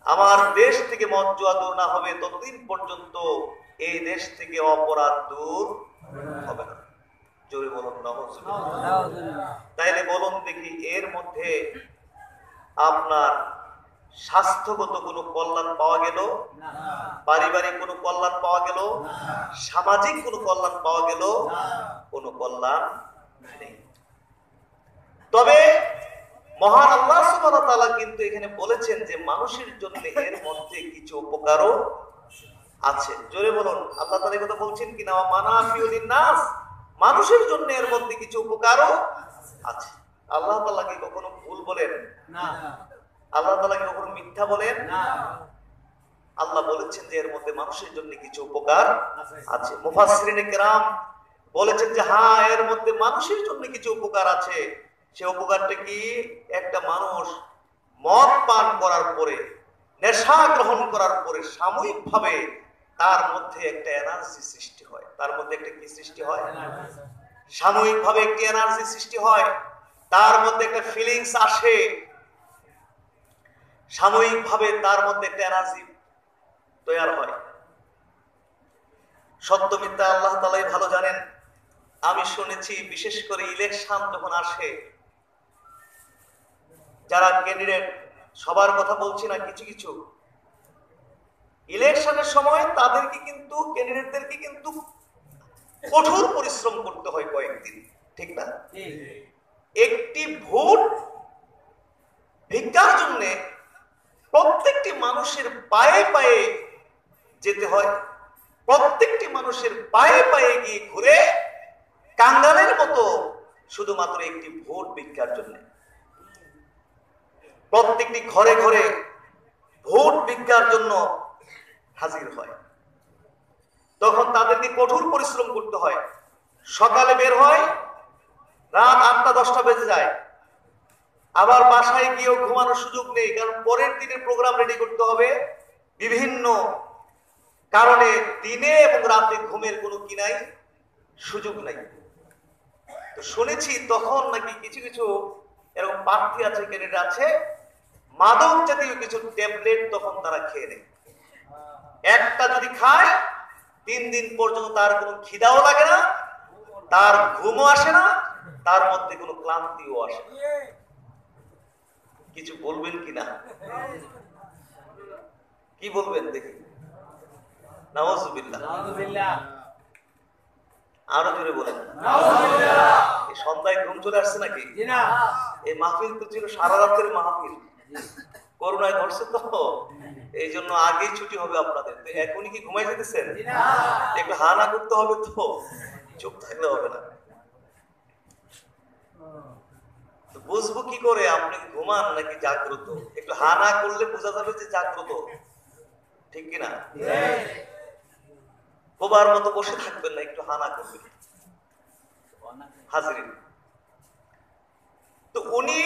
আমার দেশ থেকে মদ জুয়া দূর না হবে, ততদিন পর্যন্ত এই দেশ থেকে অপরাধ দূর হবে না। জোরে বলুন নাউজুবিল্লাহ। তাইলে বলুন দেখি, এর মধ্যে আপনার স্বাস্থ্যগত কোনো কল্যাণ পাওয়া গেল? পারিবারিক কোনো কল্যাণ পাওয়া গেল? সামাজিক কোনো কল্যাণ পাওয়া গেল? কোনো কল্যাণ নেই। তবে মহান আল্লাহ সুবহানাহু ওয়া তাআলা কিন্তু এখানে বলেছেন যে মানুষের জন্য এর মধ্যে কিছু উপকারও আছে। জোরে বলুন, আল্লাহ তাআলা কথা বলছেন কিনা? মানাফিউল লিন-নাস, মানুষের জন্য এর মধ্যে কিছু উপকারও আছে। আল্লাহ তাআলা কি কখনো ভুল বলেন? না। আল্লাহ তাআলা কি কখনো মিথ্যা বলেন? না। আল্লাহ বলেছেন যে এর মধ্যে মানুষের জন্য কিছু উপকার আছে। মুফাসসিরিনে কেরাম বলেছেন যে হ্যাঁ, এর মধ্যে মানুষের জন্য কিছু উপকার আছে। সে উপকারটা কি? একটা মানুষ মদ পান করার পরে, নেশা গ্রহণ করার পরে সাময়িকভাবে তার মধ্যে একটা এনার্জি সৃষ্টি হয়। তার মধ্যে একটা কি সৃষ্টি হয়? সাময়িকভাবে একটি এনার্জি সৃষ্টি হয়, তার মধ্যে একটা ফিলিংস আসে, সাময়িকভাবে তার মধ্যে একটা এনার্জি তৈরি হয়। সত্য মিথ্যা আল্লাহ তাআলাই ভালো জানেন। আমি শুনেছি বিশেষ করে ইলেকশন যখন আসে, যারা ক্যান্ডিডেট, সবার কথা বলছি না, কিছু কিছু ইলেকশনের সময় তাদেরকে কিন্তু, ক্যান্ডিডেটদেরকে কিন্তু কঠোর পরিশ্রম করতে হয় কয়েকদিন, ঠিক না? একটি ভোট ভিক্ষার জন্য প্রত্যেকটি মানুষের পায়ে পায়ে যেতে হয়, প্রত্যেকটি মানুষের পায়ে পায়ে গিয়ে ঘুরে কাঙ্গালের মতো শুধুমাত্র একটি ভোট ভিক্ষার জন্য। প্রত্যেকটি ঘরে ঘরে ভোট ভিক্ষার জন্য হাজির হয়। তখন তাদেরকে কঠোর পরিশ্রম করতে হয়। সকালে বের হয়, রাত 8টা-10টা বেজে যায়, আবার বাসায় গিয়েও ঘুমানোর সুযোগ নেই, কারণ পরের দিনের প্রোগ্রাম রেডি করতে হবে। বিভিন্ন কারণে দিনে এবং রাতে ঘুমের কোনো কি নাই, সুযোগ নাই। তো শুনেছি তখন নাকি কিছু কিছু এরকম প্রার্থী আছে, ক্যান্ডিডেট আছে, মাদক জাতীয় কিছু ট্যাবলেট তখন তারা খেয়ে নেয়। একটা যদি খায় 3 দিন পর্যন্ত তার কোনো খিদাও লাগে না, তার ঘুমও আসে না, তার মধ্যে কোনো ক্লান্তিও আসে না। কিছু বলবেন কিনা? কি বলবেন দেখি? নাউযুবিল্লাহ। আরো জোরে বলেন। এই সন্ধ্যায় ঘুম চলে আসছে নাকি? এই মাহফিল তো ছিল সারা রাতের মাহফিল, করোনায় ধরছে তো, এই জন্য আগেই ছুটি হবে আপনাদের। তো এখনই কি ঘুমাই যেতেছেন? একটু হানা করতে হবে তো, চুপ থাকলে হবে না। তো বুঝবো কি করে আপনি ঘুমান নাকি জাগ্রত? একটু হানা করলে বোঝা যাবে যে জাগ্রত, ঠিক কিনা? বোবার মতো বসে থাকবেন না, একটু হানা করবেন। হাজিরিন, তো উনি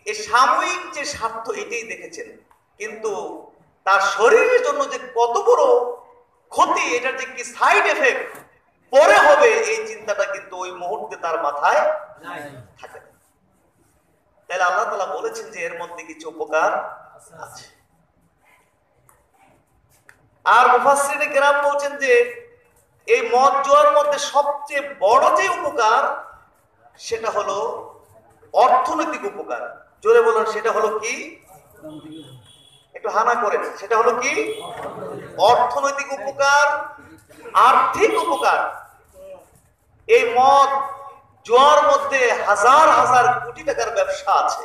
এই সাময়িক যে স্বার্থ এটাই দেখেছেন, কিন্তু তার শরীরের জন্য যে কত বড় ক্ষতি, এটার যে কি সাইড এফেক্ট পরে হবে, এই চিন্তাটা কিন্তু ওই মুহূর্তে তার মাথায় থাকে না। তাহলে আল্লাহ তাআলা বলেছেন যে এর মধ্যে কিছু উপকার আছে। আর মুফাসসিরিনে কেরাম বলছেন যে এই মদ জুয়ার মধ্যে সবচেয়ে বড় যে উপকার, সেটা হলো অর্থনৈতিক উপকার। জোরে বলুন, সেটা হলো কি? একটু হানা করেন। সেটা হলো কি? অর্থনৈতিক উপকার, আর্থিক উপকার। এই মদ জুয়ার মধ্যে হাজার হাজার কোটি টাকার ব্যবসা আছে।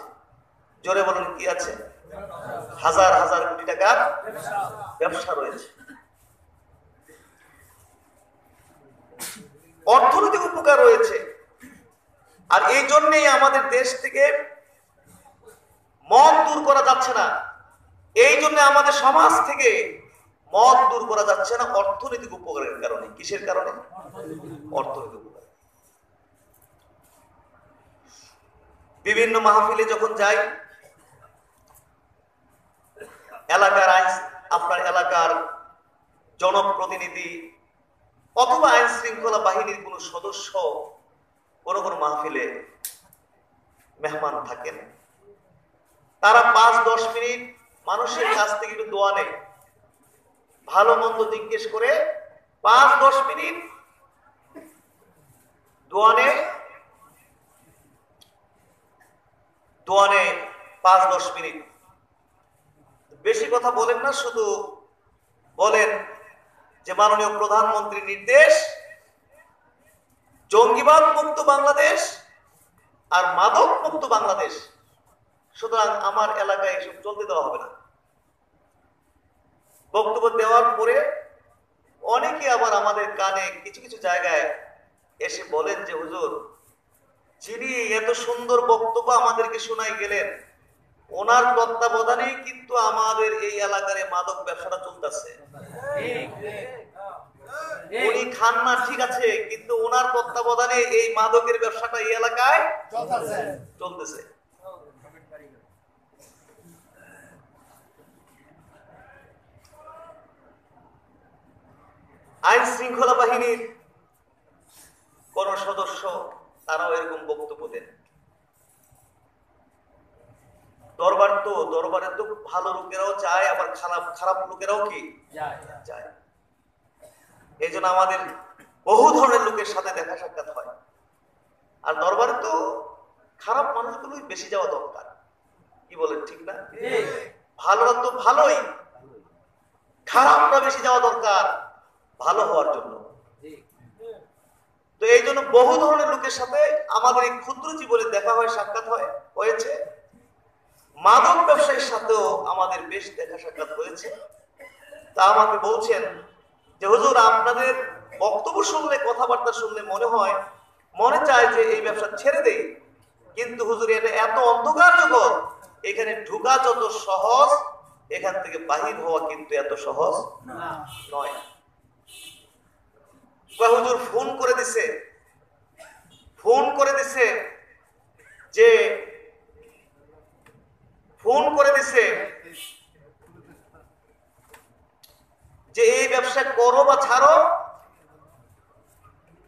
জোরে বলুন, কি আছে? হাজার হাজার কোটি টাকার ব্যবসা রয়েছে। অর্থনৈতিক উপকার রয়েছে। আর এই জন্যই আমাদের দেশ থেকে মদ দূর করা যাচ্ছে না। এই জন্য আমাদের সমাজ থেকে মদ দূর করা যাচ্ছে না, অর্থনৈতিক উপকারের কারণে। কিসের কারণে? অর্থনৈতিক উপকার। বিভিন্ন মাহফিলে যখন যাই, এলাকার আপনার এলাকার জনপ্রতিনিধি অথবা আইন শৃঙ্খলা বাহিনীর কোন সদস্য কোন কোন মাহফিলে মেহমান থাকেন, তারা 5-10 মিনিট মানুষের কাছ থেকে একটু দোয়া নেয়, ভালো মন্দ জিজ্ঞেস করে 5-10 মিনিট দোয়া নেয়। 5-10 মিনিট বেশি কথা বলেন না, শুধু বলেন যে মাননীয় প্রধানমন্ত্রীর নির্দেশ, জঙ্গিবাদ মুক্ত বাংলাদেশ আর মাদক মুক্ত বাংলাদেশ। সুতরাং আমার এলাকায় এসব চলতে দেওয়া হবে না। বক্তব্য দেওয়ার পরে অনেকে আবার আমাদের কানে কিছু কিছু জায়গায় এসে বলেন যে হুজুর, যিনি এত সুন্দর বক্তব্য আমাদেরকে শোনাই গেলেন, ওনার তত্ত্বাবধানেই কিন্তু আমাদের এই এলাকার মাদক ব্যবসাটা চলতেছে। উনি খান না ঠিক আছে, কিন্তু ওনার তত্ত্বাবধানে এই মাদকের ব্যবসাটা এই এলাকায় চলতেছে। আইন শৃঙ্খলা বাহিনীর কোন সদস্য তারাও এরকম বক্তব্য দেন। দরবারে তো ভালো লোকেরাও যায়, আবার খারাপ লোকেরাও কি যায়। এই জন্য আমাদের বহু ধরনের লোকের সাথে দেখা সাক্ষাৎ হয়। আর দরবারে তো খারাপ মানুষগুলোই বেশি যাওয়া দরকার, কি বলেন ঠিক না? ভালোরা তো ভালোই, খারাপরা বেশি যাওয়া দরকার ভালো হওয়ার জন্য। তো এই জন্য বহু ধরনের লোকের সাথে আমাদের এই ক্ষুদ্র জীবনে দেখা হয়, সাক্ষাৎ হয়েছে। মাদক ব্যবসায়ীর সাথেও আমাদের বেশ দেখা সাক্ষাৎ হয়েছে। তা আমাকে বলছেন যে হুজুর, আপনাদের বক্তব্য শুনলে, কথাবার্তা শুনলে মনে চায় যে এই ব্যবসা ছেড়ে দেই, কিন্তু হুজুর এটা এত অন্ধকার জগৎ, এখানে ঢুকা যত সহজ, এখান থেকে বাহির হওয়া কিন্তু এত সহজ নয়। হুজুর ফোন করে দিছে যে এই ব্যবসা করো বা ছাড়ো,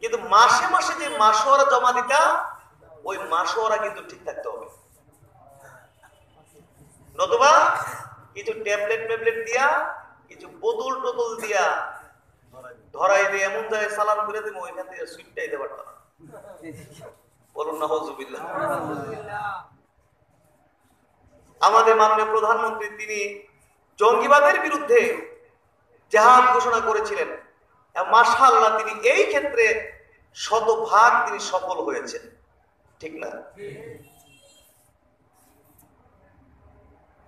কিন্তু মাসে মাসে যে মাসোয়ারা জমা দিতা, ওই মাসোয়ারা কিন্তু ঠিক থাকতে হবে, নতুবা কিছু ট্যাবলেট দিয়া, কিছু বোতল টোতল দিয়া ধরাই দিয়ে এমন জায়গায় সালাম করে দেবো, ওইখান থেকে সুইটটাই দিতে পারতাম না। বলুন নাউজুবিল্লাহ। আমাদের মাননীয় প্রধানমন্ত্রী তিনি জঙ্গিবাদের বিরুদ্ধে জিহাদ ঘোষণা করেছিলেন। মাশাআল্লাহ, তিনি এই ক্ষেত্রে শতভাগ তিনি সফল হয়েছেন, ঠিক না?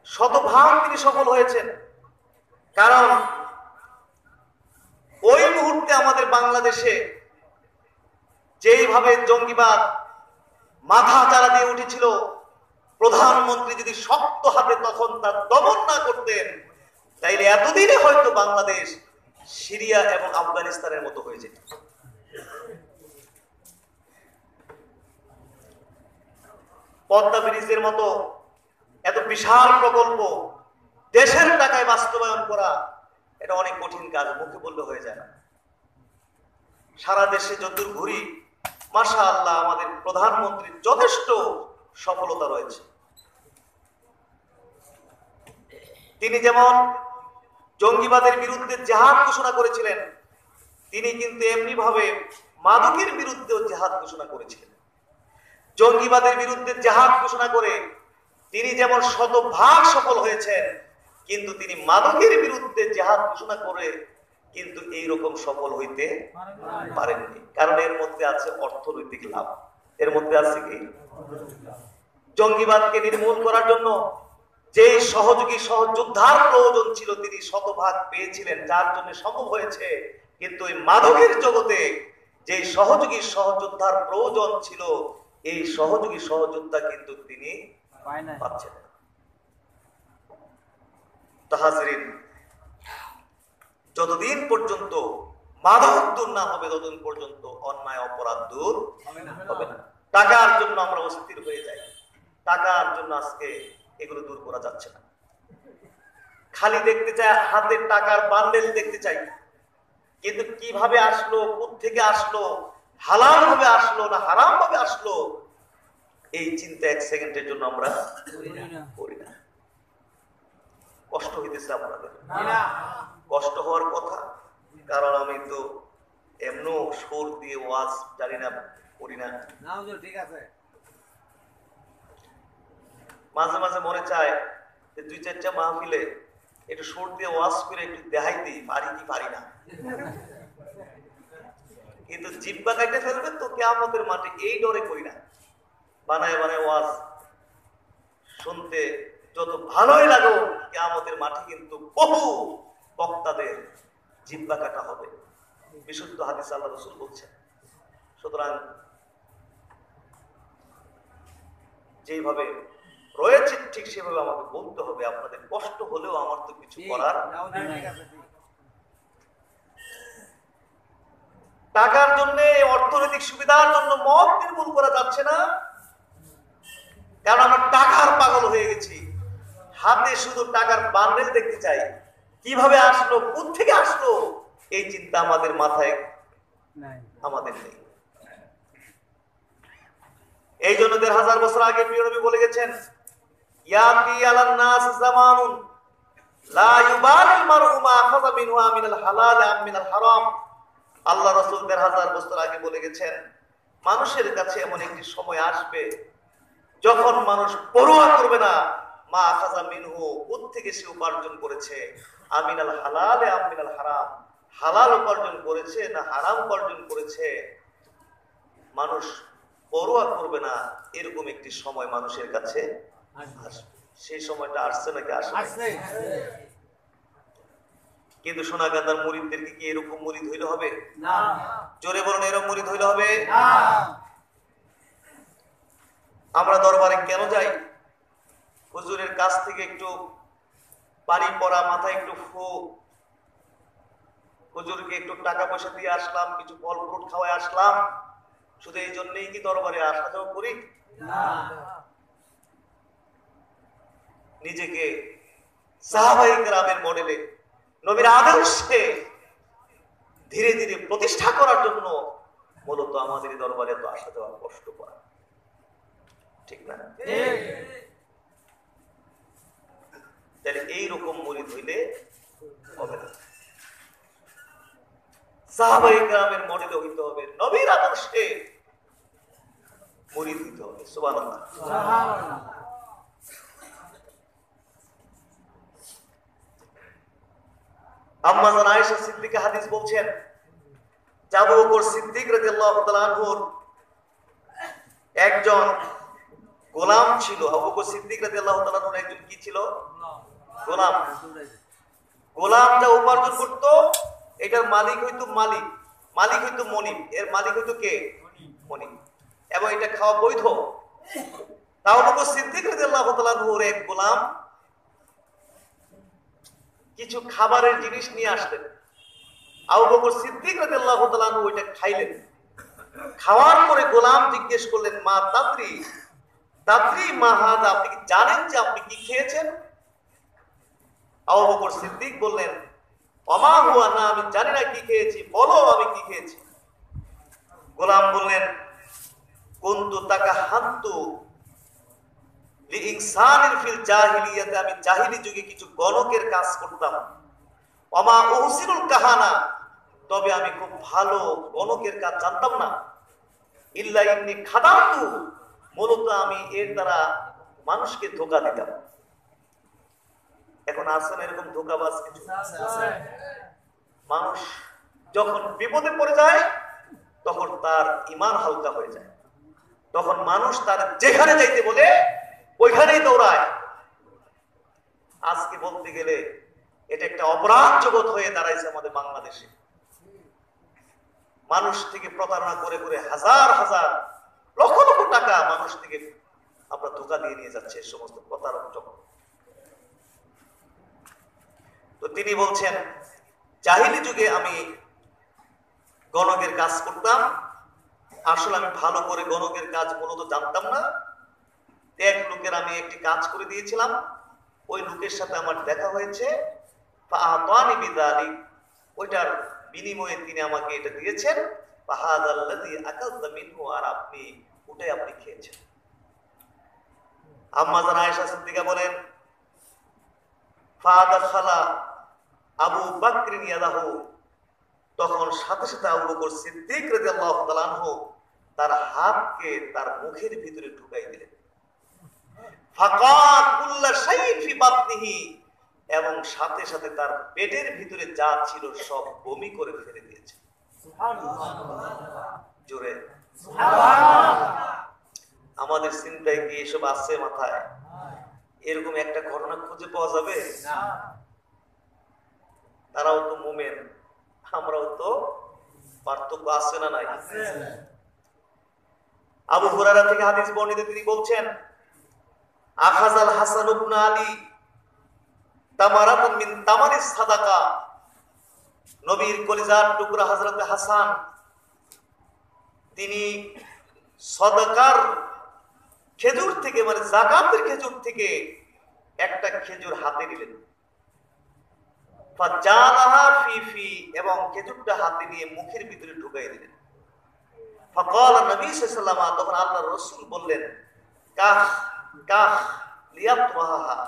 শতভাগ তিনি সফল হয়েছেন। কারণ ওই মুহূর্তে আমাদের বাংলাদেশে যেইভাবে জঙ্গিবাদ মাথা চারা দিয়ে উঠেছিল, প্রধানমন্ত্রী যদি শক্ত হাতে তখন তার দমন না করতেন, তাইলে এতদিনে হয়তো বাংলাদেশ সিরিয়া এবং আফগানিস্তানের মতো হয়ে যেত। পদ্মা ব্রিজের মতো এত বিশাল প্রকল্প দেশের টাকায় বাস্তবায়ন করা, এটা অনেক কঠিন কাজ, মুখে বললে হয়ে যায় না। সারা দেশে যতদূর ঘুরি, মাশাআল্লাহ, আমাদের প্রধানমন্ত্রীর যথেষ্ট সফলতা রয়েছে। তিনি যেমন জঙ্গিবাদের বিরুদ্ধে জিহাদ ঘোষণা করেছিলেন, তিনি কিন্তু এমনি ভাবে মাদকের বিরুদ্ধেও জিহাদ ঘোষণা করেছিলেন। জঙ্গিবাদের বিরুদ্ধে জিহাদ ঘোষণা করে তিনি যেমন শতভাগ সফল হয়েছেন, কিন্তু তিনি মাদকের বিরুদ্ধে জিহাদ ঘোষণা করে কিন্তু এইরকম সফল হইতে পারেননি। কারণ এর মধ্যে আছে অর্থনৈতিক লাভ, এর মধ্যে আছে কি, জঙ্গিবাদকে নির্মূল করার জন্য যে সহযোগী সহযোদ্ধার প্রয়োজন ছিল তিনি শতভাগ পেয়েছিলেন, যার জন্য সম্ভব হয়েছে। কিন্তু এই মাদকের জগতে যে সহযোগী সহযোদ্ধার প্রয়োজন ছিল, এই সহযোগী সহযোদ্ধা কিন্তু তিনি পাচ্ছেন না। তাহাজরিন, যতদিন পর্যন্ত মাদক দূর না হবে, ততদিন পর্যন্ত অন্যায় অপরাধ দূর হবে না। টাকার জন্য আমরা অস্থির হয়ে যাই, টাকার জন্য আজকে এগুলো দূর করা যাচ্ছে না। খালি দেখতে চাই হাতের টাকার বান্ডেল দেখতে চাই, কিন্তু কিভাবে আসলো, কোত্থেকে আসলো, হালাল ভাবে আসলো না হারাম ভাবে আসলো, এই চিন্তা এক সেকেন্ডের জন্য আমরা করি না। কষ্ট হইতেছে আপনাদের, কষ্ট হওয়ার কথা। কারণ আমি তো এমন সুর দিয়ে ওয়াজ জানি না, করি না। ঠিক আছে, মাঝে মাঝে মনে চায় যে দুই চারটা মাহফিলে একটু সুর দিয়ে ওয়াজ করে একটু দেখাই দিই, পারি কি পারি না। কিন্তু জিব্বা কাটে ফেলবে তো কিয়ামতের মাঠে, এই ডরে করি না। বানায় বানায় ওয়াজ শুনতে যত ভালোই লাগো, কিয়ামতের মাঠে কিন্তু বহু বক্তাদের জিব্বা কাটা হবে। বিশুদ্ধ হাদিস আল্লাহ রাসূল বলছেন। সুতরাং যেইভাবে রয়েছে ঠিক সেভাবে আমাকে বলতে হবে। আপনাদের কষ্ট হলেও আমার তো কিছু করার। টাকার জন্য, অর্থনৈতিক সুবিধার জন্য মত নির্মূল করা যাচ্ছে না, কারণ আমরা টাকার পাগল হয়ে গেছি। হাতে শুধু টাকার বান্ডেল দেখতে চাই, কিভাবে আসলো, কোত্থেকে আসলো, এই চিন্তা আমাদের মাথায় আমাদের নেই। এই জন্য ১৫০০ বছর আগে প্রিয় নবী বলে গেছেন, ইয়াতি আলান নাস জামানুন লা ইউবালিল মারউ মা আখাযা মিনহু মিনাল হালাল আম মিনাল হারাম। আল্লাহ রাসূল ১৫০০ বছর আগে বলে গেছেন, মানুষের কাছে এমন একটি সময় আসবে যখন মানুষ পরোয়া করবে না মা আখাযা মিনহু, কোত্থেকে সে উপার্জন করেছে, আমিনাল হালাল আম মিনাল হারাম, হালাল উপার্জন করেছে না হারাম উপার্জন করেছে, মানুষ পরোয়া করবে না। এরকম একটি সময় মানুষের কাছে আসবে। সেই সময়টা আসছে নাকি আসবে? কিন্তু সোনাগান্ধার মুরিদদেরকে কি এরকম মুরিদ হইলে হবে? না। জোরে বলুন, এরকম মুরিদ হইলে হবে? না। আমরা দরবারে কেন যাই? হুজুরের কাছ থেকে একটু পানি পড়া, মাথায় একটু ফু, হুজুরকে একটু টাকা পয়সা দিয়ে আসলাম, কিছু ফল ফ্রুট খাওয়ায় আসলাম, শুধু এই জন্যই কি দরবারে আসা যাওয়া করি? না। নিজেকে সাহাবায়ে কেরামের মডেলে, নবীর আদর্শে ধীরে ধীরে প্রতিষ্ঠা করার জন্য মূলত আমাদের দরবারে তো আসা যাওয়া কষ্ট করা, ঠিক না? তাহলে এইরকম মুরিদ হইলে হবে না। সাহাবায়ে কেরামের মডেলে হইতে হবে, নবীর আদর্শে মুরিদ হইতে হবে। সুবহানাল্লাহ, সুবহানাল্লাহ। আম্মা জান আয়েশা সিদ্দিকা হাদিস বলছেন, আবু বকর সিদ্দিক রাদিয়াল্লাহু তাআলা আনহুর একজন গোলাম ছিল। আবু বকর সিদ্দিক রাদিয়াল্লাহু তাআলা আনহুর একজন কি ছিল? গোলাম। গোলাম যা উপার্জন করত, এটার মালিক হইতো মালিক হইতো মনিব, এর মালিক হইতো কে? মনিব। এবং এটা খাওয়া বৈধ। আবু বকর সিদ্দিক রাদিয়াল্লাহু তাআলা আনহুর এক গোলাম কিছু খাবারের জিনিস নিয়ে আসলেন। আবু বকর সিদ্দিক রাদিয়াল্লাহু তাআলা আনহু ওইটা খাইলেন। খাওয়ার পরে গোলাম জিজ্ঞেস করলেন, মা তাদরি মা হাযা, আপনি কি জানেন যে আপনি কি খেয়েছেন? আবু বকর সিদ্দিক বললেন, ওমা হুয়া, না আমি জানি না কি খেয়েছি, বলো আমি কি খেয়েছি। গোলাম বললেন, কুনতু তাকাহান্তু লিইনসানিন ফিল জাহিলিয়াতে, আমি জাহিলি যুগে কিছু গণকের কাজ করতাম। ওমা উহসিনুল কাহানা, তবে আমি খুব ভালো গণকের কাজ জানতাম না। ইল্লা ইন্নী খাদাতু, মূলত আমি এর দ্বারা মানুষকে ধোঁকা দিতাম। এখন আসেন এরকম ধোঁকাবাজ কিছু মানুষ, যখন বিপদে পড়ে যায় তখন তার ঈমান হালকা হয়ে যায়, তখন মানুষ তার যেখানে যাইতে বলে ওইখানেই দৌড়ায়। আজকে বলতে গেলে এটা একটা অপরাধ জগৎ হয়ে দাঁড়াইছে আমাদের বাংলাদেশে। মানুষ থেকে প্রতারণা করে করে হাজার হাজার লক্ষ লক্ষ টাকা মানুষ থেকে আমরা ধোঁকা দিয়ে নিয়ে যাচ্ছে সমস্ত প্রতারক জগৎ। তো তিনি বলছেন, জাহিলি যুগে আমি গণকের কাজ করতাম। আসলে আমি ভালো করে গণকের কাজ মূলত জানতাম না। এক লোকের আমি একটি কাজ করে দিয়েছিলাম, ওই লোকের সাথে আমার দেখা হয়েছে, ওইটার বিনিময়ে তিনি আমাকে এটা দিয়েছেন, আর আপনি ওটাই আপনি খেয়েছেন। আম্মা জান আয়েশা সিদ্দিকা বলেন, ফাদাখালা আবু বকর ইয়াদাহু, তখন সাথে সাথে আবু বকর সিদ্দিক রাদিয়াল্লাহু তাআলা আনহু তার হাতকে তার মুখের ভিতরে ঢুকাই দিলেন। ফাকাত কুল্লা শাইইন ফি বাতনিহি, এবং সাথে সাথে তার পেটের ভিতরে যা ছিল সব বমি করে ফেলে দিয়েছে। সুবহানাল্লাহ, জোরে সুবহানাল্লাহ। আমাদের চিন্তায় কি এসব আছে মাথায়? এরকম একটা ঘটনা খুঁজে পাওয়া যাবে না। তারাও তো মুমিন, আমরাও তো, পার্থক্য আছে না নাই? আবু হুরায়রা থেকে হাদিস বর্ণিত, তিনি বলছেন, আখাযাল হাসান ইবনে আলী তামারাতুন মিন তামারিস সাদাকা, নবীর কলিজার টুকরা হযরত হাসান তিনি সদকার খেজুর থেকে, মানে যাকাতের খেজুর থেকে একটা খেজুর হাতে নিলেন। ফাজালাহা ফি ফি, এবং খেজুরটা হাতে নিয়ে মুখের ভিতরে ঢুকাই দিলেন। ফাকালা নবী সাল্লাল্লাহু আলাইহি ওয়াসাল্লাম, তখন আল্লাহর রাসূল বললেন কাহ কাহ লিয়াতরাহা।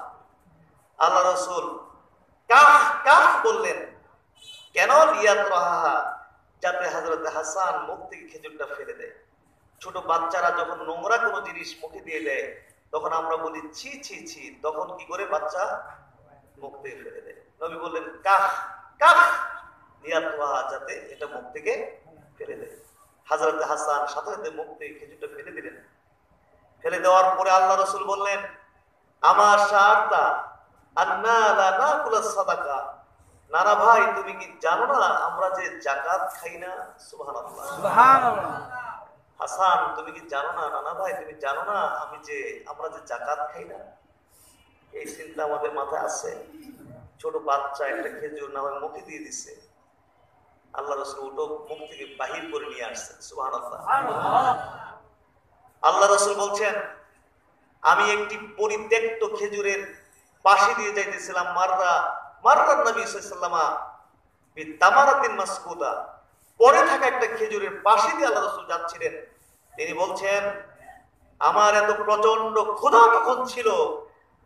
আল্লাহ রাসূল কাহ কাহ বললেন, কেন? লিয়াতরাহা, যাতে হযরত হাসান মুখ থেকে খেজুরটা ফেলে দেয়। ছোট বাচ্চারা যখন নোংরা কোনো জিনিস মুখে দিয়ে দেয় তখন আমরা বলি ছি ছি ছি, তখন কি করে বাচ্চা মুখ থেকে ফেলে দেয়। নবী বললেন কাহ কাহ লিয়াতরাহা, যাতে এটা মুখ থেকে ফেলে দেয়। হযরত হাসান সাথে সাথে মুখ থেকে খেজুরটা ফেলে দিলেন। ফেলে দেওয়ার পরে আল্লাহ রাসূল বললেন আমার শারতা আন্না লা নাকুলা সাদাকা, নানা ভাই তুমি কি জানো না আমরা যে যাকাত খাই না? সুবহানাল্লাহ সুবহানাল্লাহ। হাসান তুমি কি জানো না, নানা ভাই তুমি জানো না আমরা যে যাকাত খাই না? এই চিন্তা আমাদের মাথায় আছে। ছোট বাচ্চা একটা খেজুর না হয় মুখে দিয়ে দিচ্ছে, আল্লাহ রাসূল ওটা মুখ থেকে বাহির করে নিয়ে আসছেন। সুবহানাল্লাহ। আল্লাহ রাসূল বলছেন আমি একটি পরিত্যক্ত খেজুরের পাশে দিয়ে যাইতেছিলাম, মাররা নবী সাল্লাল্লাহু আলাইহি ওয়াসাল্লাম বিতামারাতিন মাসকুদা, পড়ে থাকা একটা খেজুরের পাশে দিয়ে আল্লাহ রাসূল যাচ্ছিলেন। তিনি বলছেন আমার এত প্রচন্ড ক্ষুধা তখন ছিল,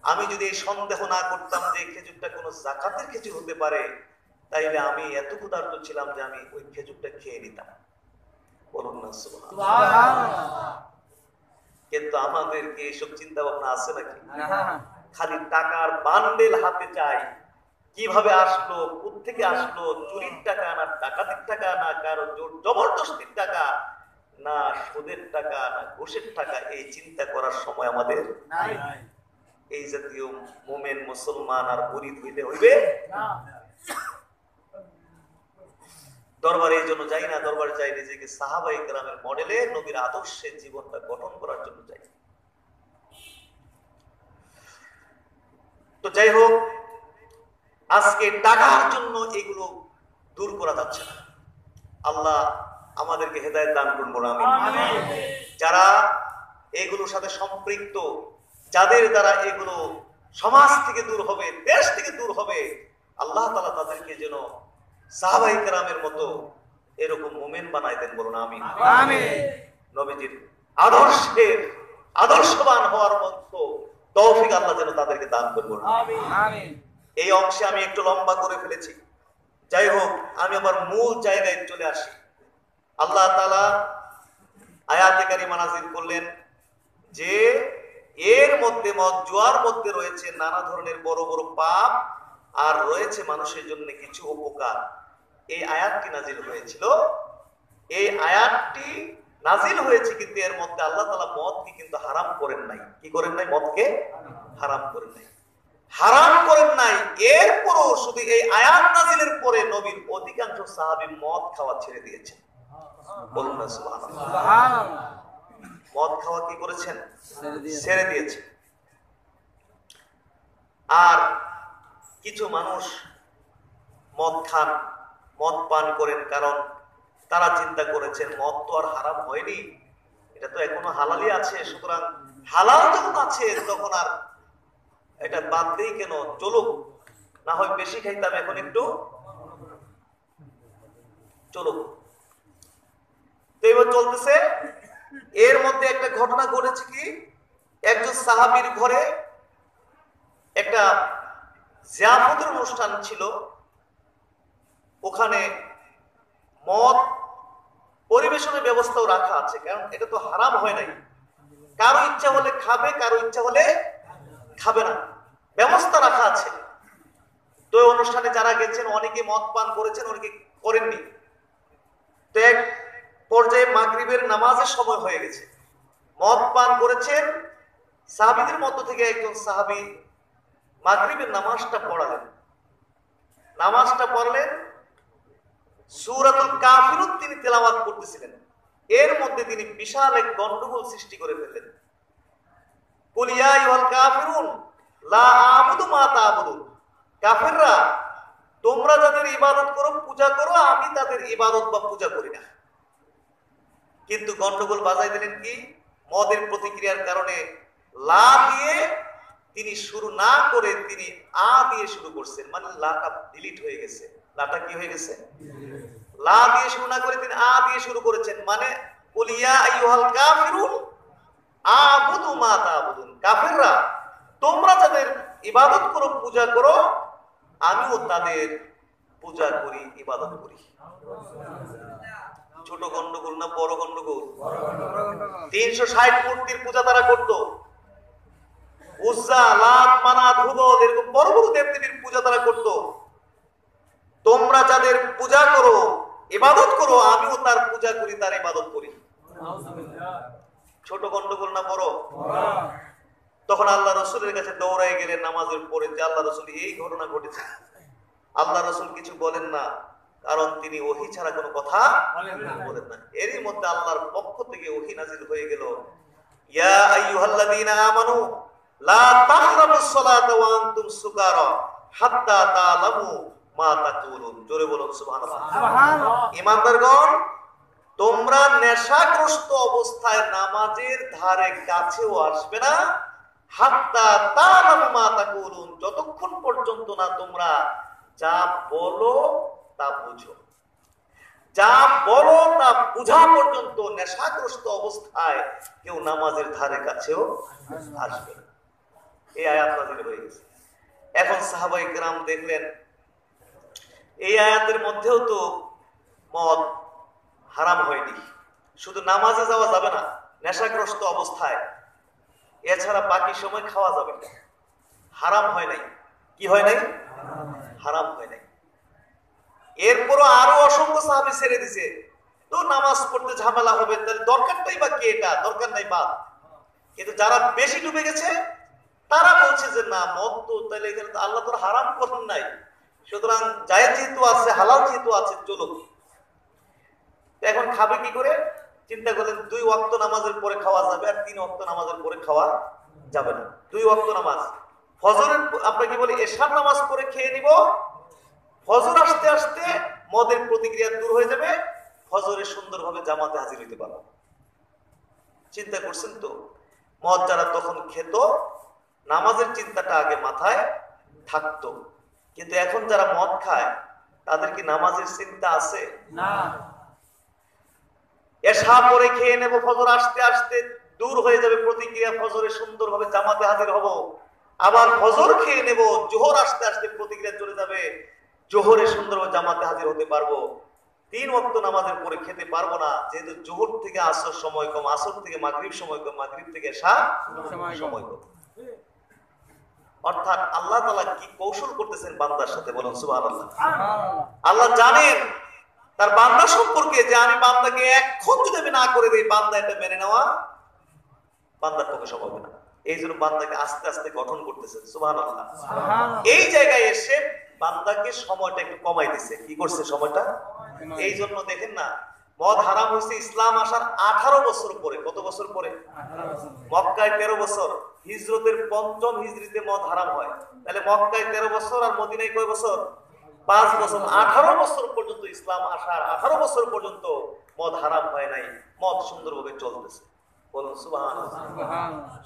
আমি যদি এই সন্দেহ না করতাম যে খেজুরটা কোনো যাকাতের খেজুর হতে পারে, তাইলে আমি এত ক্ষুধার্ত ছিলাম যে আমি ওই খেজুরটা খেয়ে নিতাম। বলুন না সুবহানাল্লাহ। কিন্তু আমাদের কি এসব চিন্তা ভাবনা আছে নাকি? খালি টাকার বান্ডেল হাতে চাই, কিভাবে আসলো, কোত্থেকে আসলো, চুরির টাকা না ডাকাতির টাকা না কারো জবরদস্তির টাকা না সুদের টাকা না ঘুষের টাকা, এই চিন্তা করার সময় আমাদের নাই। এই জাতীয় মুমিন মুসলমান আর মুরিদ হইলে হইবে না। দরবারে এই জন্য যাই না, দরবারে যাই নিজেকে সাহাবায়ে কেরামের মডেলে নবীর আদর্শে জীবনটা গঠন করার জন্য যাই। তো যাই হোক, আজকে টাকার জন্য এগুলো দূর করা যাচ্ছে না। আল্লাহ আমাদেরকে হেদায়েত দান করুন, আমিন। যারা এগুলোর সাথে সম্পৃক্ত, যাদের দ্বারা এগুলো সমাজ থেকে দূর হবে, দেশ থেকে দূর হবে, আল্লাহ তাআলা তাদেরকে যেন সাহাবায়ে কেরামের মতো এরকম মুমিন বানায় দেন, বলুন আমিন। নবীজির আদর্শবান হওয়ার মতো তৌফিক আল্লাহ যেন তাদেরকে দান করুন, আমিন। এই অংশে আমি একটু লম্বা করে ফেলেছি। যাই হোক, আমি আমার মূল জায়গায় চলে আসি। আল্লাহ তাআলা আয়াতে কারিমা নাযিল করলেন যে এর মধ্যে জুয়ার মধ্যে রয়েছে নানা ধরনের বড় বড় পাপ আর রয়েছে মানুষের জন্য কিছু উপকার। এই আয়াতটি নাজিল হয়েছিল, এই আয়াতটি নাজিল হয়েছে, কিন্তু এর মধ্যে আল্লাহ তাআলা মদকে কিন্তু হারাম করেন নাই। কি করেন নাই? মদকে হারাম করেন নাই, হারাম করেন নাই। এরপরও শুধু এই আয়াত নাজিলের পরে নবীর অধিকাংশ সাহাবী মদ খাওয়া ছেড়ে দিয়েছেন। বলুন না সুবহানাল্লাহ। মদ খাওয়া কি করেছেন? ছেড়ে দিয়েছেন। আর কিছু মানুষ মদ খান, মদ পান করেন, কারণ তারা চিন্তা করেছেন মদ তো আর হারাম হয়নি, এটা তো এখনো হালালই আছে, সুতরাং হালাল যখন আছে তখন আর এটা বাদ দেই কেন, চলুক, না হয় বেশি খাইতাম, এখন একটু চলুক। তো এবার চলতেছে। এর মধ্যে একটা ঘটনা ঘটেছে কি, একজন সাহাবীর ঘরে একটা জিয়াফতের অনুষ্ঠান ছিল, ওখানে মদ পরিবেশনের ব্যবস্থাও রাখা আছে, কারণ এটা তো হারাম হয় নাই। কারো ইচ্ছা হলে খাবে, কারো ইচ্ছা হলে খাবে না, ব্যবস্থা রাখা আছে। তো এই অনুষ্ঠানে যারা গেছেন অনেকে মদ পান করেছেন, অনেকে করেননি। তো এক পর্যায়ে মাগরিবের নামাজের সময় হয়ে গেছে, মদ পান করেছেন। সাহাবীদের মধ্য থেকে একজন সাহাবী মাগরিবের নামাজটা পড়ালেন। নামাজটা পড়লেন, সূরাতুল কাফিরুন তিনি তেলাওয়াত করতেছিলেন। এর মধ্যে তিনি বিশাল এক গন্ডগোল সৃষ্টি করে ফেললেন। কুল ইয়া আইয়ুহাল কাফিরুন লা আ'বুদু মা তা'বুদুন, কাফেররা তোমরা যাদের ইবাদত করো, পূজা করো, আমি তাদের ইবাদত বা পূজা করি না। কিন্তু গন্ডগোল বাজাই দিলেন কি, মদের প্রতিক্রিয়ার কারণে লা দিয়ে তিনি শুরু না করে তিনি আ দিয়ে শুরু করছেন, মানে লাটা ডিলিট হয়ে গেছে। লাটা কি হয়ে গেছে? লা দিয়ে শুরু না করে তিনি আ দিয়ে শুরু করেছেন, মানে কুল ইয়া আইয়ুহাল কাফিরুন আ'বুদু মা তা'বুদুন, কাফেররা তোমরা যাদের ইবাদত করো, পূজা করো, আমিও তাদের পূজা করি, ইবাদত করি। ছোট গন্ডগোল না বড় গন্ডগোল? 360 মূর্তির পূজা তারা করত। উজ্জা, লাত, মানাত, হুবল, এরকম বড় বড় দেবদেবীর পূজা তারা করত। তোমরা যাদের পূজা করো, ইবাদত করো, আমিও তার পূজা করি, তার ইবাদত করি। ছোট গন্ডগোল না বড়? তখন আল্লাহ রসুলের কাছে দৌড়ায় গেলেন নামাজের পরে, যে আল্লাহ রসুল এই ঘটনা ঘটেছে। আল্লাহ রসুল কিছু বলেন না, কারণ তিনি ওহী ছাড়া কোনো কথা বলেন না। এরই মধ্যে আল্লাহর পক্ষ থেকে ওহী নাজিল হয়ে গেল, ইয়া আইয়ুহাল্লাযীনা আমানু লা তাকরাবুস সালাতা ওয়া আনতুম সুকারা হাত্তা তা'লামু মা তাকুলুন। জোরে বলুন সুবহানাল্লাহ। ঈমানদারগণ, তোমরা নেশাগ্রস্ত অবস্থায় নামাজের ধারে কাছেও আসবে না, হাত্তা তা'লামু মা তাকুলুন, যতক্ষণ পর্যন্ত না তোমরা যা বলো তা বুঝো। যা বলো তা বুঝা পর্যন্ত নেশাগ্রস্ত অবস্থায় কেউ নামাজের ধারে কাছেও আসবে না। এই আয়াত নাযিল হয়ে গেছে। এখন সাহাবায়ে কেরাম দেখলেন এই আয়াতের মধ্যেও তো মদ হারাম হয়নি, শুধু নামাজে যাওয়া যাবে না নেশাগ্রস্ত অবস্থায়, এছাড়া বাকি সময় খাওয়া যাবে না। হারাম হয় নাই। কি হয় নাই? হারাম হয় নাই। এরপরও আরো অসংখ্য সাহাবী ছেড়ে দিছে, তো নামাজ পড়তে ঝামেলা হবে, তাহলে দরকারটাই বা কি, এটা দরকার নাই বাদ। কিন্তু যারা বেশি ডুবে গেছে তারা বলছে যে না, মদ তো তাহলে এখানে তো আল্লাহ তোর হারাম করেন নাই, সুতরাং জায়েজ যেহেতু আছে, হালাল যেহেতু আছে, চলো। এখন খাবে কি করে? চিন্তা করলেন 2 ওয়াক্ত নামাজের পরে খাওয়া যাবে, আর 3 ওয়াক্ত নামাজের পরে খাওয়া যাবে না। 2 ওয়াক্ত নামাজ, ফজরের আমরা কি বলি এশার নামাজ পরে খেয়ে নিব, ফজর আসতে আসতে মদের প্রতিক্রিয়া দূর হয়ে যাবে, ফজরে সুন্দরভাবে জামাতে হাজির হইতে পারবো। চিন্তা করছেন তো? মদ যারা তখন খেত, নামাজের চিন্তাটা আগে মাথায় থাকতো, কিন্তু এখন যারা মদ খায় তাদের কি নামাজের চিন্তা আছে? না। এশা পরে খেয়ে নেব, ফজর আসতে আসতে দূর হয়ে যাবে প্রতিক্রিয়া, ফজরে সুন্দরভাবে জামাতে হাজির হব। আবার ফজর খেয়ে নেব, জোহর আসতে আসতে প্রতিক্রিয়া চলে যাবে, জোহরে সুন্দরভাবে জামাতে হাজির হতে পারবো। 3 ওয়াক্ত নামাজের পরে খেতে পারবো না, যেহেতু জোহর থেকে আসর সময় কম, আসর থেকে মাগরিব সময় কম, মাগরিব থেকে এশা সময় কম। অর্থাৎ আল্লাহ তাআলা কি কৌশল করতেছেন বান্দার সাথে, বলুন সুবহানাল্লাহ। আল্লাহ জানেন তার বান্দা সম্পর্কে, যে আমি বান্দাকে এখন যদি আমি না করে দিই, বান্দা এটা মেনে নেওয়া বান্দার পক্ষে সম্ভব না। এই জন্য বান্দাকে আস্তে আস্তে গঠন করতেছেন, সুবহানাল্লাহ। এই জায়গায় এসে বান্দাকে সময়টা একটু কমাই দিছে। কি করছে? সময়টা। এই জন্য দেখেন না, মদ হারাম হয়েছে ইসলাম আসার 18 বছর পরে। কত বছর পরে? মক্কায় 13 বছর, হিজরতের 5ম হিজরিতে মদ হারাম হয়। তাহলে মক্কায় 13 বছর আর মদিনায় কয় বছর? 5 বছর। 18 বছর পর্যন্ত ইসলাম আসার 18 বছর পর্যন্ত মদ হারাম হয় নাই, মদ সুন্দরভাবে চলতেছে। বলুন সুবহানাল্লাহ।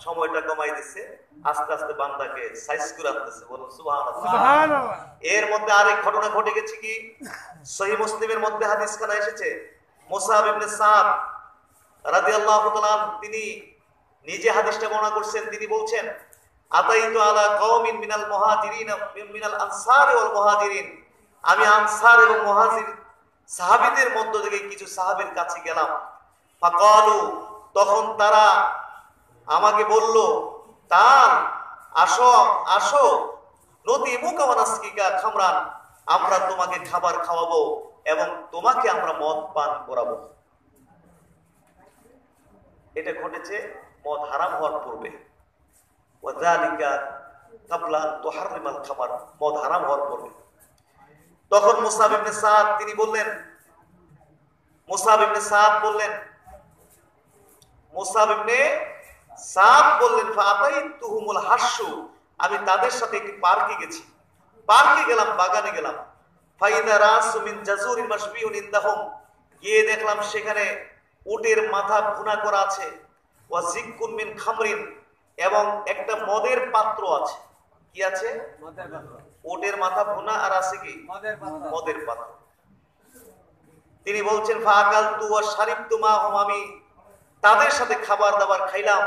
সময়টা কমাই দিচ্ছে, আস্তে আস্তে বান্দাকে সাইজ করে আনতেছে। বলুন সুবহানাল্লাহ। এর মধ্যে আরেক ঘটনা ঘটে গেছে কি, সহিহ মুসলিমের মধ্যে হাদিস খানা এসেছে, মুসাব ইবনে সাদ রাদিয়াল্লাহু তাআলা তিনি নিজে হাদিসটা বর্ণনা করছেন। তিনি বলছেন, আতাইতু আলা কওমিন মিনাল মুহাজিরিন মিনাল আনসার ওয়াল মুহাজিরিন, আমি আনসার এবং মুহাজির সাহাবীদের মধ্য থেকে কিছু সাহাবীর কাছে গেলাম। ফাকালু, তখন তারা আমাকে বলল, তাল আসো আসো, নতিমুকা ওয়া নাসকিকা খামরান, আমরা তোমাকে খাবার খাওয়াবো এবং তোমাকে আমরা মদ পান করাবো। এটা ঘটেছে মদ হারাম হওয়ার পূর্বে। ওয়াযালিকা ক্বাবলা আন তুহাররিমাল খামার, মদ হারাম হওয়ার পূর্বে। তখন মুসাব ইবনে সাদ তিনি বললেন, মুসাব ইবনে সাদ বললেন ফাতাইতুহুমুল হাসু, আমি তাদের সাথে একটি পার্কে গেছি, পার্কে গেলাম, বাগানে গেলাম। ফাইদা রাসু মিন জাজুরিন মাশবিউন ইনদাহুম, গিয়ে দেখলাম সেখানে উটের মাথা ভুনা করা আছে, ওয়া জিকুন মিন খামরিন, এবং একটা মদের পাত্র আছে। কি আছে? উটের মাথা ভুনা, আর আছে কি? মদের পাত্র। তিনি বলছেন ফাআকালতু ওয়া শারিবতু মাহুম, আমি তাদের সাথে খাবার দাবার খাইলাম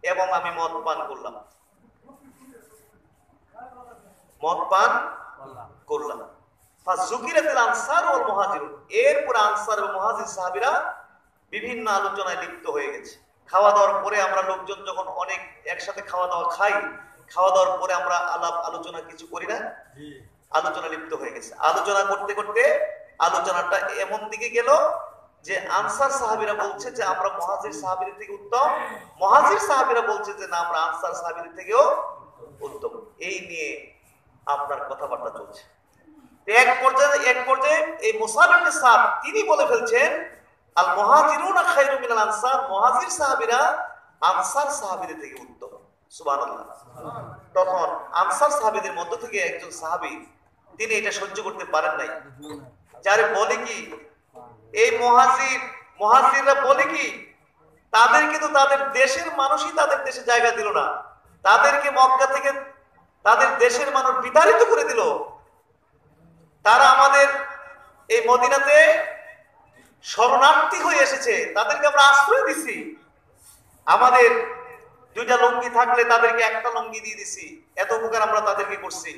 এবং আমি মদ পান করলাম, মদ পান করলাম। ফাযুকিরাতিল আনসার ওয়াল মুহাজিরুন, এরপর আনসার ও মুহাজির সাহাবীরা বিভিন্ন আলোচনায় লিপ্ত হয়ে গেছে। খাওয়া দাওয়ার পরে আমরা লোকজন যখন অনেক একসাথে খাওয়া দাওয়া খাই, খাওয়া দাওয়ার পরে আমরা আলাপ আলোচনা কিছু করি না? আলোচনা লিপ্ত হয়ে গেছে। আলোচনা করতে করতে আলোচনাটা এমন দিকে গেল যে আনসার সাহাবীরা বলছে যে আমরা মুহাজির সাহাবীদের থেকে উত্তম, মুহাজির সাহাবীরা বলছে যে না, আমরা আনসার সাহাবীদের থেকেও উত্তম। এই নিয়ে আপনার কথাবার্তা চলছে। এক পর্যায়ে এই মুসাব ইবনে সাদ তিনি বলে ফেলছেন আল মুহাজিরুনা খায়রু মিনাল আনসার, মুহাজির সাহাবীরা আনসার সাহাবীদের থেকে উত্তম। সুবহানাল্লাহ। তখন আনসার সাহাবীদের মধ্য থেকে একজন সাহাবী তিনি এটা সহ্য করতে পারেন নাই। যারে বলে কি এই মুহাজিররা বলে কি তাদেরকে তো তাদের দেশের মানুষই তাদের দেশে জায়গা দিল না, তাদেরকে মক্কা থেকে তাদের দেশের মানুষ বিতাড়িত করে দিল, তারা আমাদের এই মদিনাতে শরণার্থী হয়ে এসেছে, তাদেরকে আমরা আশ্রয় দিছি, আমাদের দুইটা লুঙ্গি থাকলে তাদেরকে একটা লুঙ্গি দিয়ে দিছি, এত উপকার আমরা তাদেরকে করছি,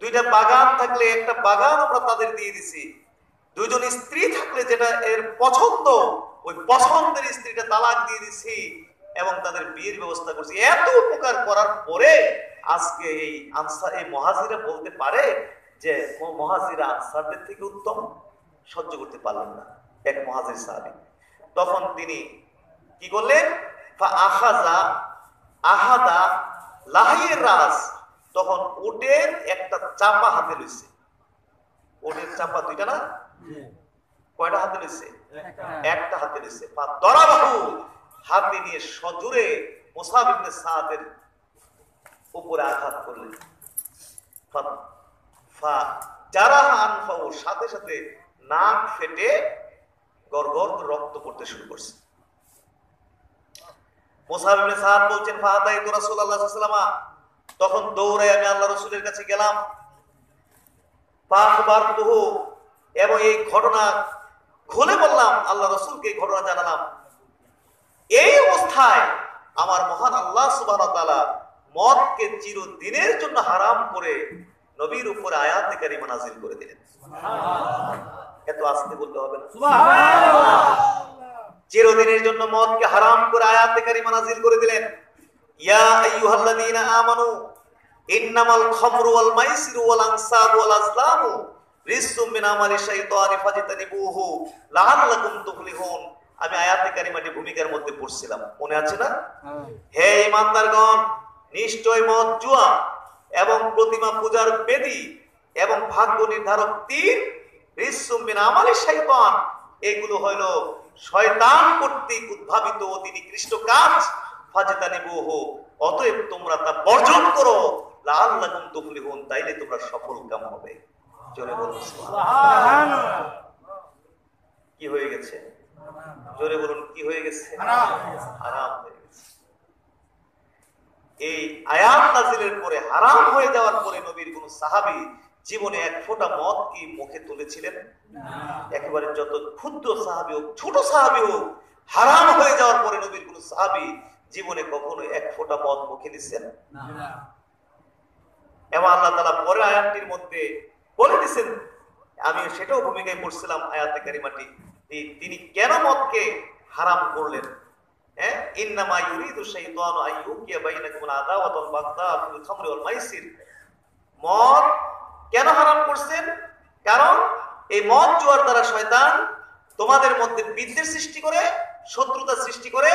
দুইটা বাগান থাকলে একটা বাগান আমরা তাদের দিয়ে দিছি, দুইজন স্ত্রী থাকলে যেটা এর পছন্দ ওই পছন্দের স্ত্রীটা তালাক দিয়ে দিছি এবং তাদের বিয়ের ব্যবস্থা করছি। এত উপকার করার পরে আজকে এই আনসার এই মুহাজিরা বলতে পারে যে মুহাজিরা আনসারদের থেকে উত্তম? সহ্য করতে পারলেন না এক মুহাজির সাহাবী। তখন তিনি কি করলেন? আহাদা লাহিয়ের রাস, তখন উটের একটা চাপা হাতে লইছে। উটের চাপা দুইটা না, কয়টা হাতে লইছে? একটা হাতে লইছে। দরাবাহু, হাতে নিয়ে সজোরে মুসাব ইবনে সাদের উপরে আঘাত করলেন। সাথে সাথে নাক ফেটে গড়গড় রক্ত পড়তে শুরু করছে। মুসাব ইবনে সাদ বলছেন ফাতাইতু রাসূলুল্লাহ সাল্লাল্লাহু আলাইহি ওয়াসাল্লাম, তখন দৌড়ে আমি আল্লাহ রাসূলের কাছে গেলাম। ফাখবারতুহু, এবং এই ঘটনা খুলে বললাম, আল্লাহ রাসূলকে এই ঘটনা জানালাম। এই অবস্থায় আমার মহান আল্লাহ সুবহানাহু ওয়া তাআলা মদকে চিরদিনের জন্য হারাম করে নবীর উপরে আয়াতে কারিমা নাযিল করে দিলেন। সুবহানাল্লাহ। এত আস্তে বলতে হবে না? সুবহানাল্লাহ। চিরদিনের জন্য মদকে হারাম করে আয়াতে কারিমা নাযিল করে দিলেন। ইয়া আইয়ুহাল্লাযীনা আমানু ইন্নামাল খামরু ওয়াল মাইসিরু ওয়াল আনসাবু ওয়াল আজলামু রিজসুম মিন আমালি শাইতানি ফাজতানিবুহু লাআল্লাকুম তুফলিহুন। আমি আয়াতে কারিমাটি ভূমিকার মধ্যে পড়ছিলাম, মনে আছে না? হে ঈমানদারগণ, নিশ্চয় মদ, জুয়া এবং প্রতিমা পূজার বেদী এবং ভাগ্য নির্ধারক তীর রিজসুম মিন আমালি শাইতান, এগুলো হলো শয়তান কর্তৃক উদ্ভাবিত অতি নিকৃষ্ট কাজ। ফাজতানিবুহু, অতএব তোমরা তা বর্জন করো। লাআল্লাকুম তুফলিহুন, তাইলে তোমরা সফল কাম হবে। জোরে বলুন সুবহানাল্লাহ। কি হয়ে গেছে? জোরে বলুন, কি হয়ে গেছে? হারাম হয়ে গেছে। এই আয়াত নাযিলের পরে, হারাম হয়ে যাওয়ার পরে নবীর কোন সাহাবী জীবনে এক ফোঁটা মদ কি মুখে তুলেছিলেন? একেবারে যত ক্ষুদ্র সাহাবী হোক, ছোট সাহাবী হোক, হারাম হয়ে যাওয়ার পরে নবীর কোন সাহাবী জীবনে কখনো এক ফোঁটা মদ মুখে দিচ্ছেন না। এবং আল্লাহ তাআলা পরে আয়াতটির মধ্যে বলে দিয়েছেন, আমি সেটাও ভূমিকায় পড়ছিলাম আয়াতে কারিমাটি, তিনি কেন মদকে হারাম করলেন। ইন্নামা ইউরিদু শাইতানু আইয়ুকিয়া বাইনাকুমুল আদাওয়াতা ওয়াল বাগদা ফিল খামরি ওয়াল মাইসির। মদ কেন হারাম করছেন? কারণ এই মদ জুয়ার দ্বারা শয়তান তোমাদের মধ্যে বিদ্বেষ সৃষ্টি করে, শত্রুতা সৃষ্টি করে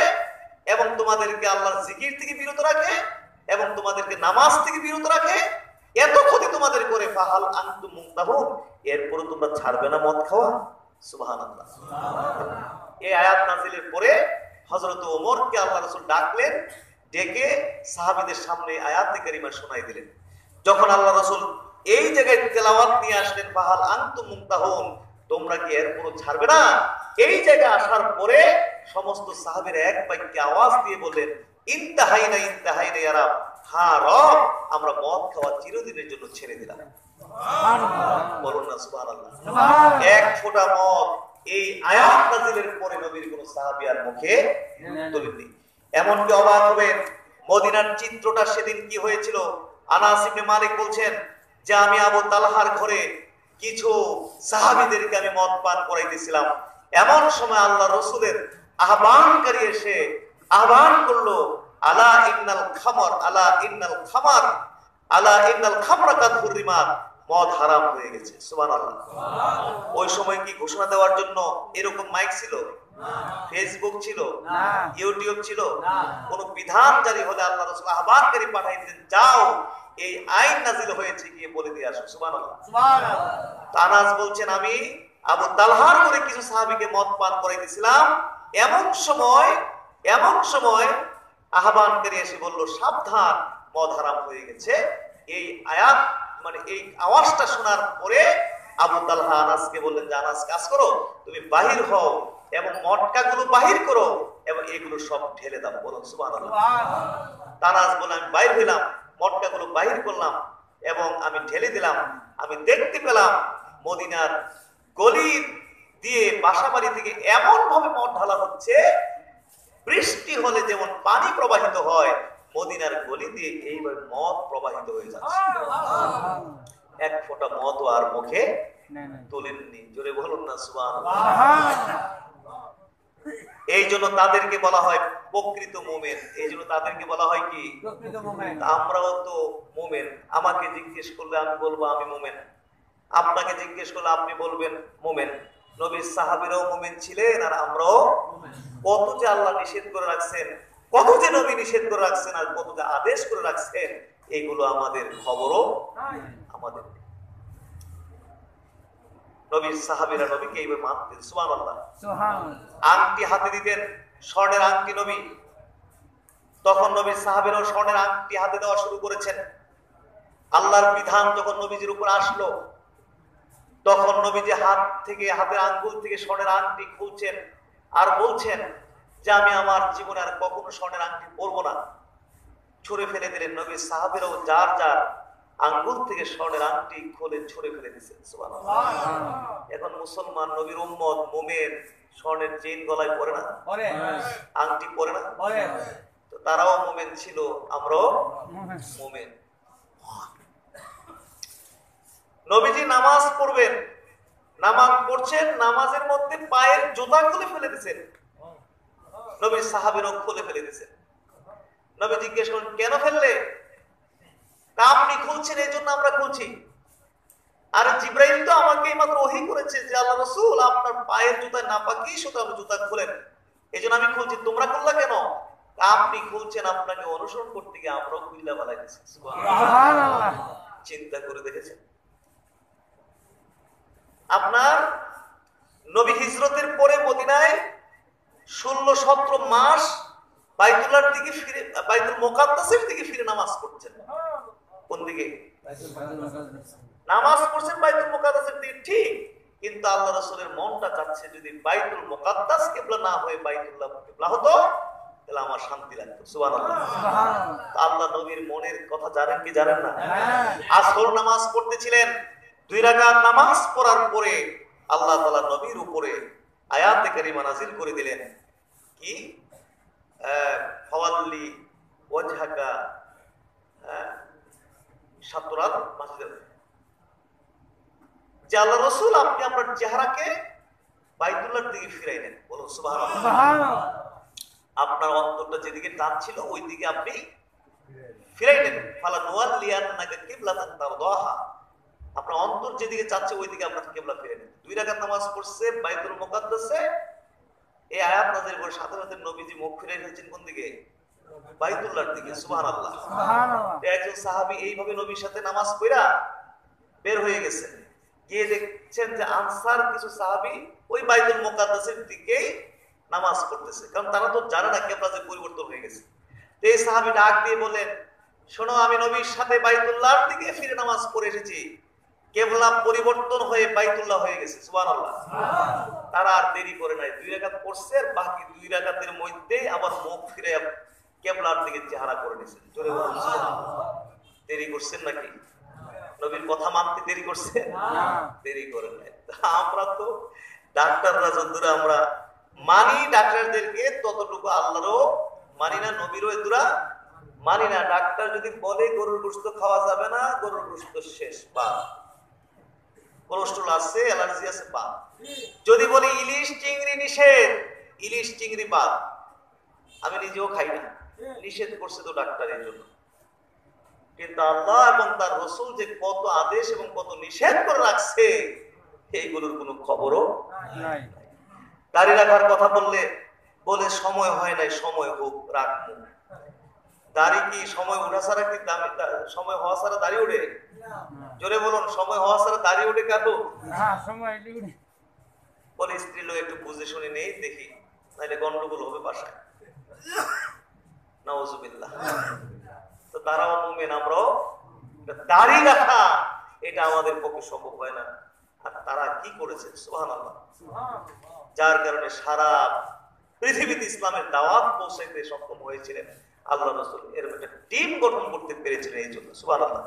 এবং তোমাদেরকে আল্লাহর জিকির থেকে বিরত রাখে এবং তোমাদেরকে নামাজ থেকে বিরত রাখে। এত ক্ষতি তোমাদের করে, ফাহাল আনতুম মুনতাহুন, এরপরও তোমরা ছাড়বে না মদ খাওয়া? সুবহানাল্লাহ। এই আয়াত নাযিলের পরে হযরত ওমরকে আল্লাহ রাসূল ডাকলেন ডেকে সাহাবীদের সামনে আয়াতে কারিমা শোনাই দিলেন। যখন আল্লাহ রাসূল এই জায়গায় তেলাওয়াত নিয়ে আসলেন, ফাহাল আনতুম মুনতাহুন, তোমরা কি এর পুরো ছাড়বে না? এই জায়গায় আসার পরে সমস্ত সাহাবীরা এক বাক্যে আওয়াজ দিয়ে বললেন, ইনতাহাইনা ইনতাহাইনা ইয়া রাব, হ্যাঁ রব, আমরা মদ খাওয়া চিরদিনের জন্য ছেড়ে দিলাম। বলুন না সুবহানাল্লাহ। এক ফোঁটা মদ এই আয়াত নাযিলের পরে নবীর কোন সাহাবী আর মুখে তুলেননি। এমনকি অবাক হবেন, মদিনার চিত্রটা সেদিন কি হয়েছিল। আনাস ইবনে মালিক বলছেন যে আমি আবু তালহার ঘরে কিছু সাহাবীদেরকে আমি মদ পান করাইতেছিলাম। এমন সময় আল্লাহ রাসূলের আহ্বানকারী এসে আহ্বান করলো, আলা ইন্নাল খামর, আলা ইন্নাল খামার, আলা ইন্নাল খামরা কাদ হুরিমাত, মদ হারাম হয়ে গেছে। সুবহানাল্লাহ। ওই সময় কি ঘোষণা দেওয়ার জন্য এরকম মাইক ছিল, ফেসবুক ছিল, ইউটিউব ছিল? কোন বিধান জারি হলে আল্লাহ রাসূল আহ্বানকারী পাঠাইতেন, যাও এই আইন নাযিল হয়েছে গিয়ে বলে দিয়ে আসো। সুবহানাল্লাহ। আনাস বলছেন আমি আবু তালহার করে কিছু সাহাবীকে মদ পান করাইতেছিলাম, এমন সময় আহ্বানকারী এসে বলল, সাবধান, মদ হারাম হয়ে গেছে। এই আয়াত মানে এই আওয়াজটা শোনার পরে আবু তালহা আনাসকে বললেন যে আনাস, কাজ করো, তুমি বাহির হও এবং মটকাগুলো বাহির করো এবং এগুলো সব ঢেলে দাও। বলুন সুবহানাল্লাহ। আনাস বলে আমি বাইর হইলাম, মটকাগুলো বাহির করলাম এবং আমি ঢেলে দিলাম। আমি দেখতে পেলাম মদিনার গলির দিয়ে বাসাবাড়ি থেকে এমন ভাবে মদ ঢালা হচ্ছে, বৃষ্টি হলে যেমন পানি প্রবাহিত হয়, মদিনার গলি দিয়ে এইভাবে মদ প্রবাহিত হয়ে যাচ্ছে। এক ফোঁটা মদ আর মুখে তোলেননি। জোরে বলুন না সুবহানাল্লাহ। এই জন্য তাদেরকে বলা হয় প্রকৃত মুমিন। এই জন্য তাদেরকে বলা হয় কি? আমরাও তো মুমিন। আমাকে জিজ্ঞেস করলে আমি বলবো আমি মুমিন, আপনাকে জিজ্ঞেস করলে আপনি বলবেন মুমিন। নবীর সাহাবীরাও মুমিন ছিলেন আর আমরাও। কত যে আল্লাহ নিষেধ করে রাখছেন, কত যে নবী নিষেধ করে রাখছেন, আর কত যে আদেশ করে রাখছেন, এইগুলো আমাদের খবরও আমাদের। নবীর সাহাবীরা নবীকে এইভাবে মানতেন। সুবহানাল্লাহ। আংটি হাতে দিতেন, স্বর্ণের আংটি নবী। তখন নবীর সাহাবীরাও স্বর্ণের আংটি হাতে দেওয়া শুরু করেছেন। আল্লাহর বিধান যখন নবীজির উপর আসলো, তখন নবীজি হাতের আঙ্গুল থেকে স্বর্ণের আংটি খুলছেন আর বলছেন যে আমি আমার জীবনে আর কখনো স্বর্ণের আংটি পরবো না। ছুঁড়ে ফেলে দিলেন। নবীর সাহাবীরাও যার যার আঙ্গুল থেকে স্বর্ণের আংটি খুলে ছুঁড়ে ফেলে দিচ্ছেন। সুবহানাল্লাহ। এখন মুসলমান নবীর উম্মত মুমিন স্বর্ণের চেইন গলায় পরে না, আংটি পরে না, তো তারাও মুমিন ছিল, আমরাও মুমিন। নবীজি নামাজ পড়বেন, নামাজ পড়ছেন, নামাজের মধ্যে পায়ের জুতা খুলে ফেলে দিয়েছেন। নবীর সাহাবীরাও খুলে ফেলে দিয়েছেন। নবী জিজ্ঞেস করেন, কেন ফেললে? আপনি খুলছেন এই জন্য আমরা খুলছি। আর জিব্রাইল তো আমাকে মাত্র ওহী করেছে যে আল্লাহ রাসূল আপনার পায়ের জুতায় নাপাকি, সুতরাং জুতা খুলেন, এই জন্য আমি খুলছি। তোমরা খুললা কেন? আপনি খুলছেন, আপনাকে অনুসরণ করতে গিয়ে আমরাও খুললা বালাই দিচ্ছি। সুবহানাল্লাহ। চিন্তা করে দেখেছেন? আপনার নবী হিজরতের পরে মদিনায় 16-17 মাস বাইতুল্লাহর দিকে ফিরে, বাইতুল মুকাদ্দাসের দিকে ফিরে নামাজ পড়ছেন। কোন দিকে? নামাজ পড়ছেন বাইতুল মুকাদ্দাসের দিকে, ঠিক, কিন্তু আল্লাহ রাসূলের মনটা চাচ্ছে যদি বাইতুল মুকাদ্দাস কিবলা না হয়ে বাইতুল্লাহ কিবলা হতো তাহলে আমার শান্তি লাগতো। সুবহানাল্লাহ। আল্লাহ নবীর মনের কথা জানেন কি জানেন না? আসর নামাজ পড়তেছিলেন, 2 রাকাত নামাজ পড়ার পরে আল্লাহ তাআলা নবীর উপরে আয়াতে কারিমা নাযিল করে দিলেন। কি? ফাওয়াল্লি ওয়াজহাকা শাতরাল মাসজিদ, যে আল্লাহ রাসূল আপনি আপনার চেহারাকে বাইতুল্লাহর দিকে ফিরাইলেন। বলুন সুবহানাল্লাহ। আপনার অন্তরটা যেদিকে টান ছিল ওই দিকে আপনি ফিরাইলেন। ফালা নুওয়াল্লিয়ান্নাকা কিবলাতান তারদাহা, আপনার অন্তর যেদিকে চাচ্ছে ওই দিকে আপনার কিবলা ফিরাইলেন। 2 রাকাত নামাজ পড়ছে বাইতুল মুকাদ্দাসে, এই আয়াত নাযিল করে সাথে সাথে নবীজি মুখ ফিরাই ফেলছেন কোন দিকে? বাইতুল্লাহর দিকে। সুবহানাল্লাহ। সুবহানাল্লাহ। একজন সাহাবী এইভাবে নবীর সাথে নামাজ পড়া বের হয়ে গেছেন, গিয়ে দেখছেন যে আনসার কিছু সাহাবী ওই বাইতুল মুকাদ্দাসের দিকেই নামাজ পড়তেছে, কারণ তারা তো জানে না কিবলা যে পরিবর্তন হয়ে গেছে। এই সাহাবী ডাক দিয়ে বলেন, শোনো, আমি নবীর সাথে বাইতুল্লাহর দিকে ফিরে নামাজ পড়ে এসেছি, কেবলা পরিবর্তন হয়ে বাইতুল্লাহ হয়ে গেছে। সুবহানাল্লাহ। তারা আর দেরি করে নাই, 2 রাকাত পড়ছে, আর বাকি 2 রাকাতের মধ্যে আবার মুখ ফিরে কেবলার দিকে চেহারা করে নিয়েছেন। জোরে বলুন সুবহানাল্লাহ। দেরি করছেন নাকি? নবীর কথা মানতে দেরি করছেন? দেরি করেন নাই। আমরা তো ডাক্তাররা যতদূর আমরা মানি ডাক্তারদেরকে, ততটুকু আল্লাহরও মানি না, নবীরও এদুরা মানি না। ডাক্তার যদি বলে গরুর গোশত খাওয়া যাবে না, গরুর গোশত শেষ, বা কোলেস্ট্রল আছে, অ্যালার্জি আছে, বা যদি বলি ইলিশ চিংড়ি নিষেধ, ইলিশ চিংড়ি বাদ, আমি নিজেও খাই না, নিষেধ করছে তো ডাক্তারের জন্য। কিন্তু আল্লাহ এবং তার রাসূল যে কত আদেশ এবং কত নিষেধ করে রাখছে, এইগুলোর কোনো খবরও নাই। দাড়ি রাখার কথা বলে সময় হয় নাই, সময় হোক, রাখবো। দাড়ি কি সময় ওঠা ছাড়া কি সময় হওয়া ছাড়া দাড়ি ওঠে? জোরে বলুন, সময় হওয়া ছাড়া দাড়ি ওঠে কাটো? বলে স্ত্রী লোক একটু বুঝে শুনে নেই দেখি, নাহলে গন্ডগোল হবে বাসায়। নাউজুবিল্লাহ। তো তারাও মুমিন, আমরাও। দাড়ি রাখা এটা আমাদের পক্ষে সম্ভব হয় না, আর তারা কি করেছে, সুবহানাল্লাহ। যার কারণে সারা পৃথিবীতে ইসলামের দাওয়াত পৌঁছাইতে সক্ষম হয়েছিলেন আল্লাহ রাসূল। এর একটা টিম গঠন করতে পেরেছিলেন এই জন্য, সুবহানাল্লাহ।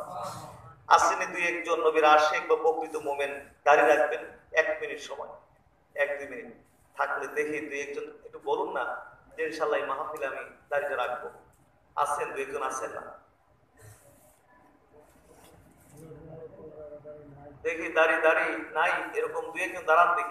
আসেনি 2-1 জন নবীর আশিক বা প্রকৃত মুমিন দাড়ি রাখবেন 1 মিনিট সময়, 1-2 মিনিট থাকলে দেখি 2-1 জন একটু বলুন না যে ইনশাআল্লাহ এই মাহফিলে আমি দাড়িটা রাখবো। আসেন 2-1 জন, আসেন না? দেখি দাড়ি নাই, এরকম 2-1 জন দাঁড়ান দেখি।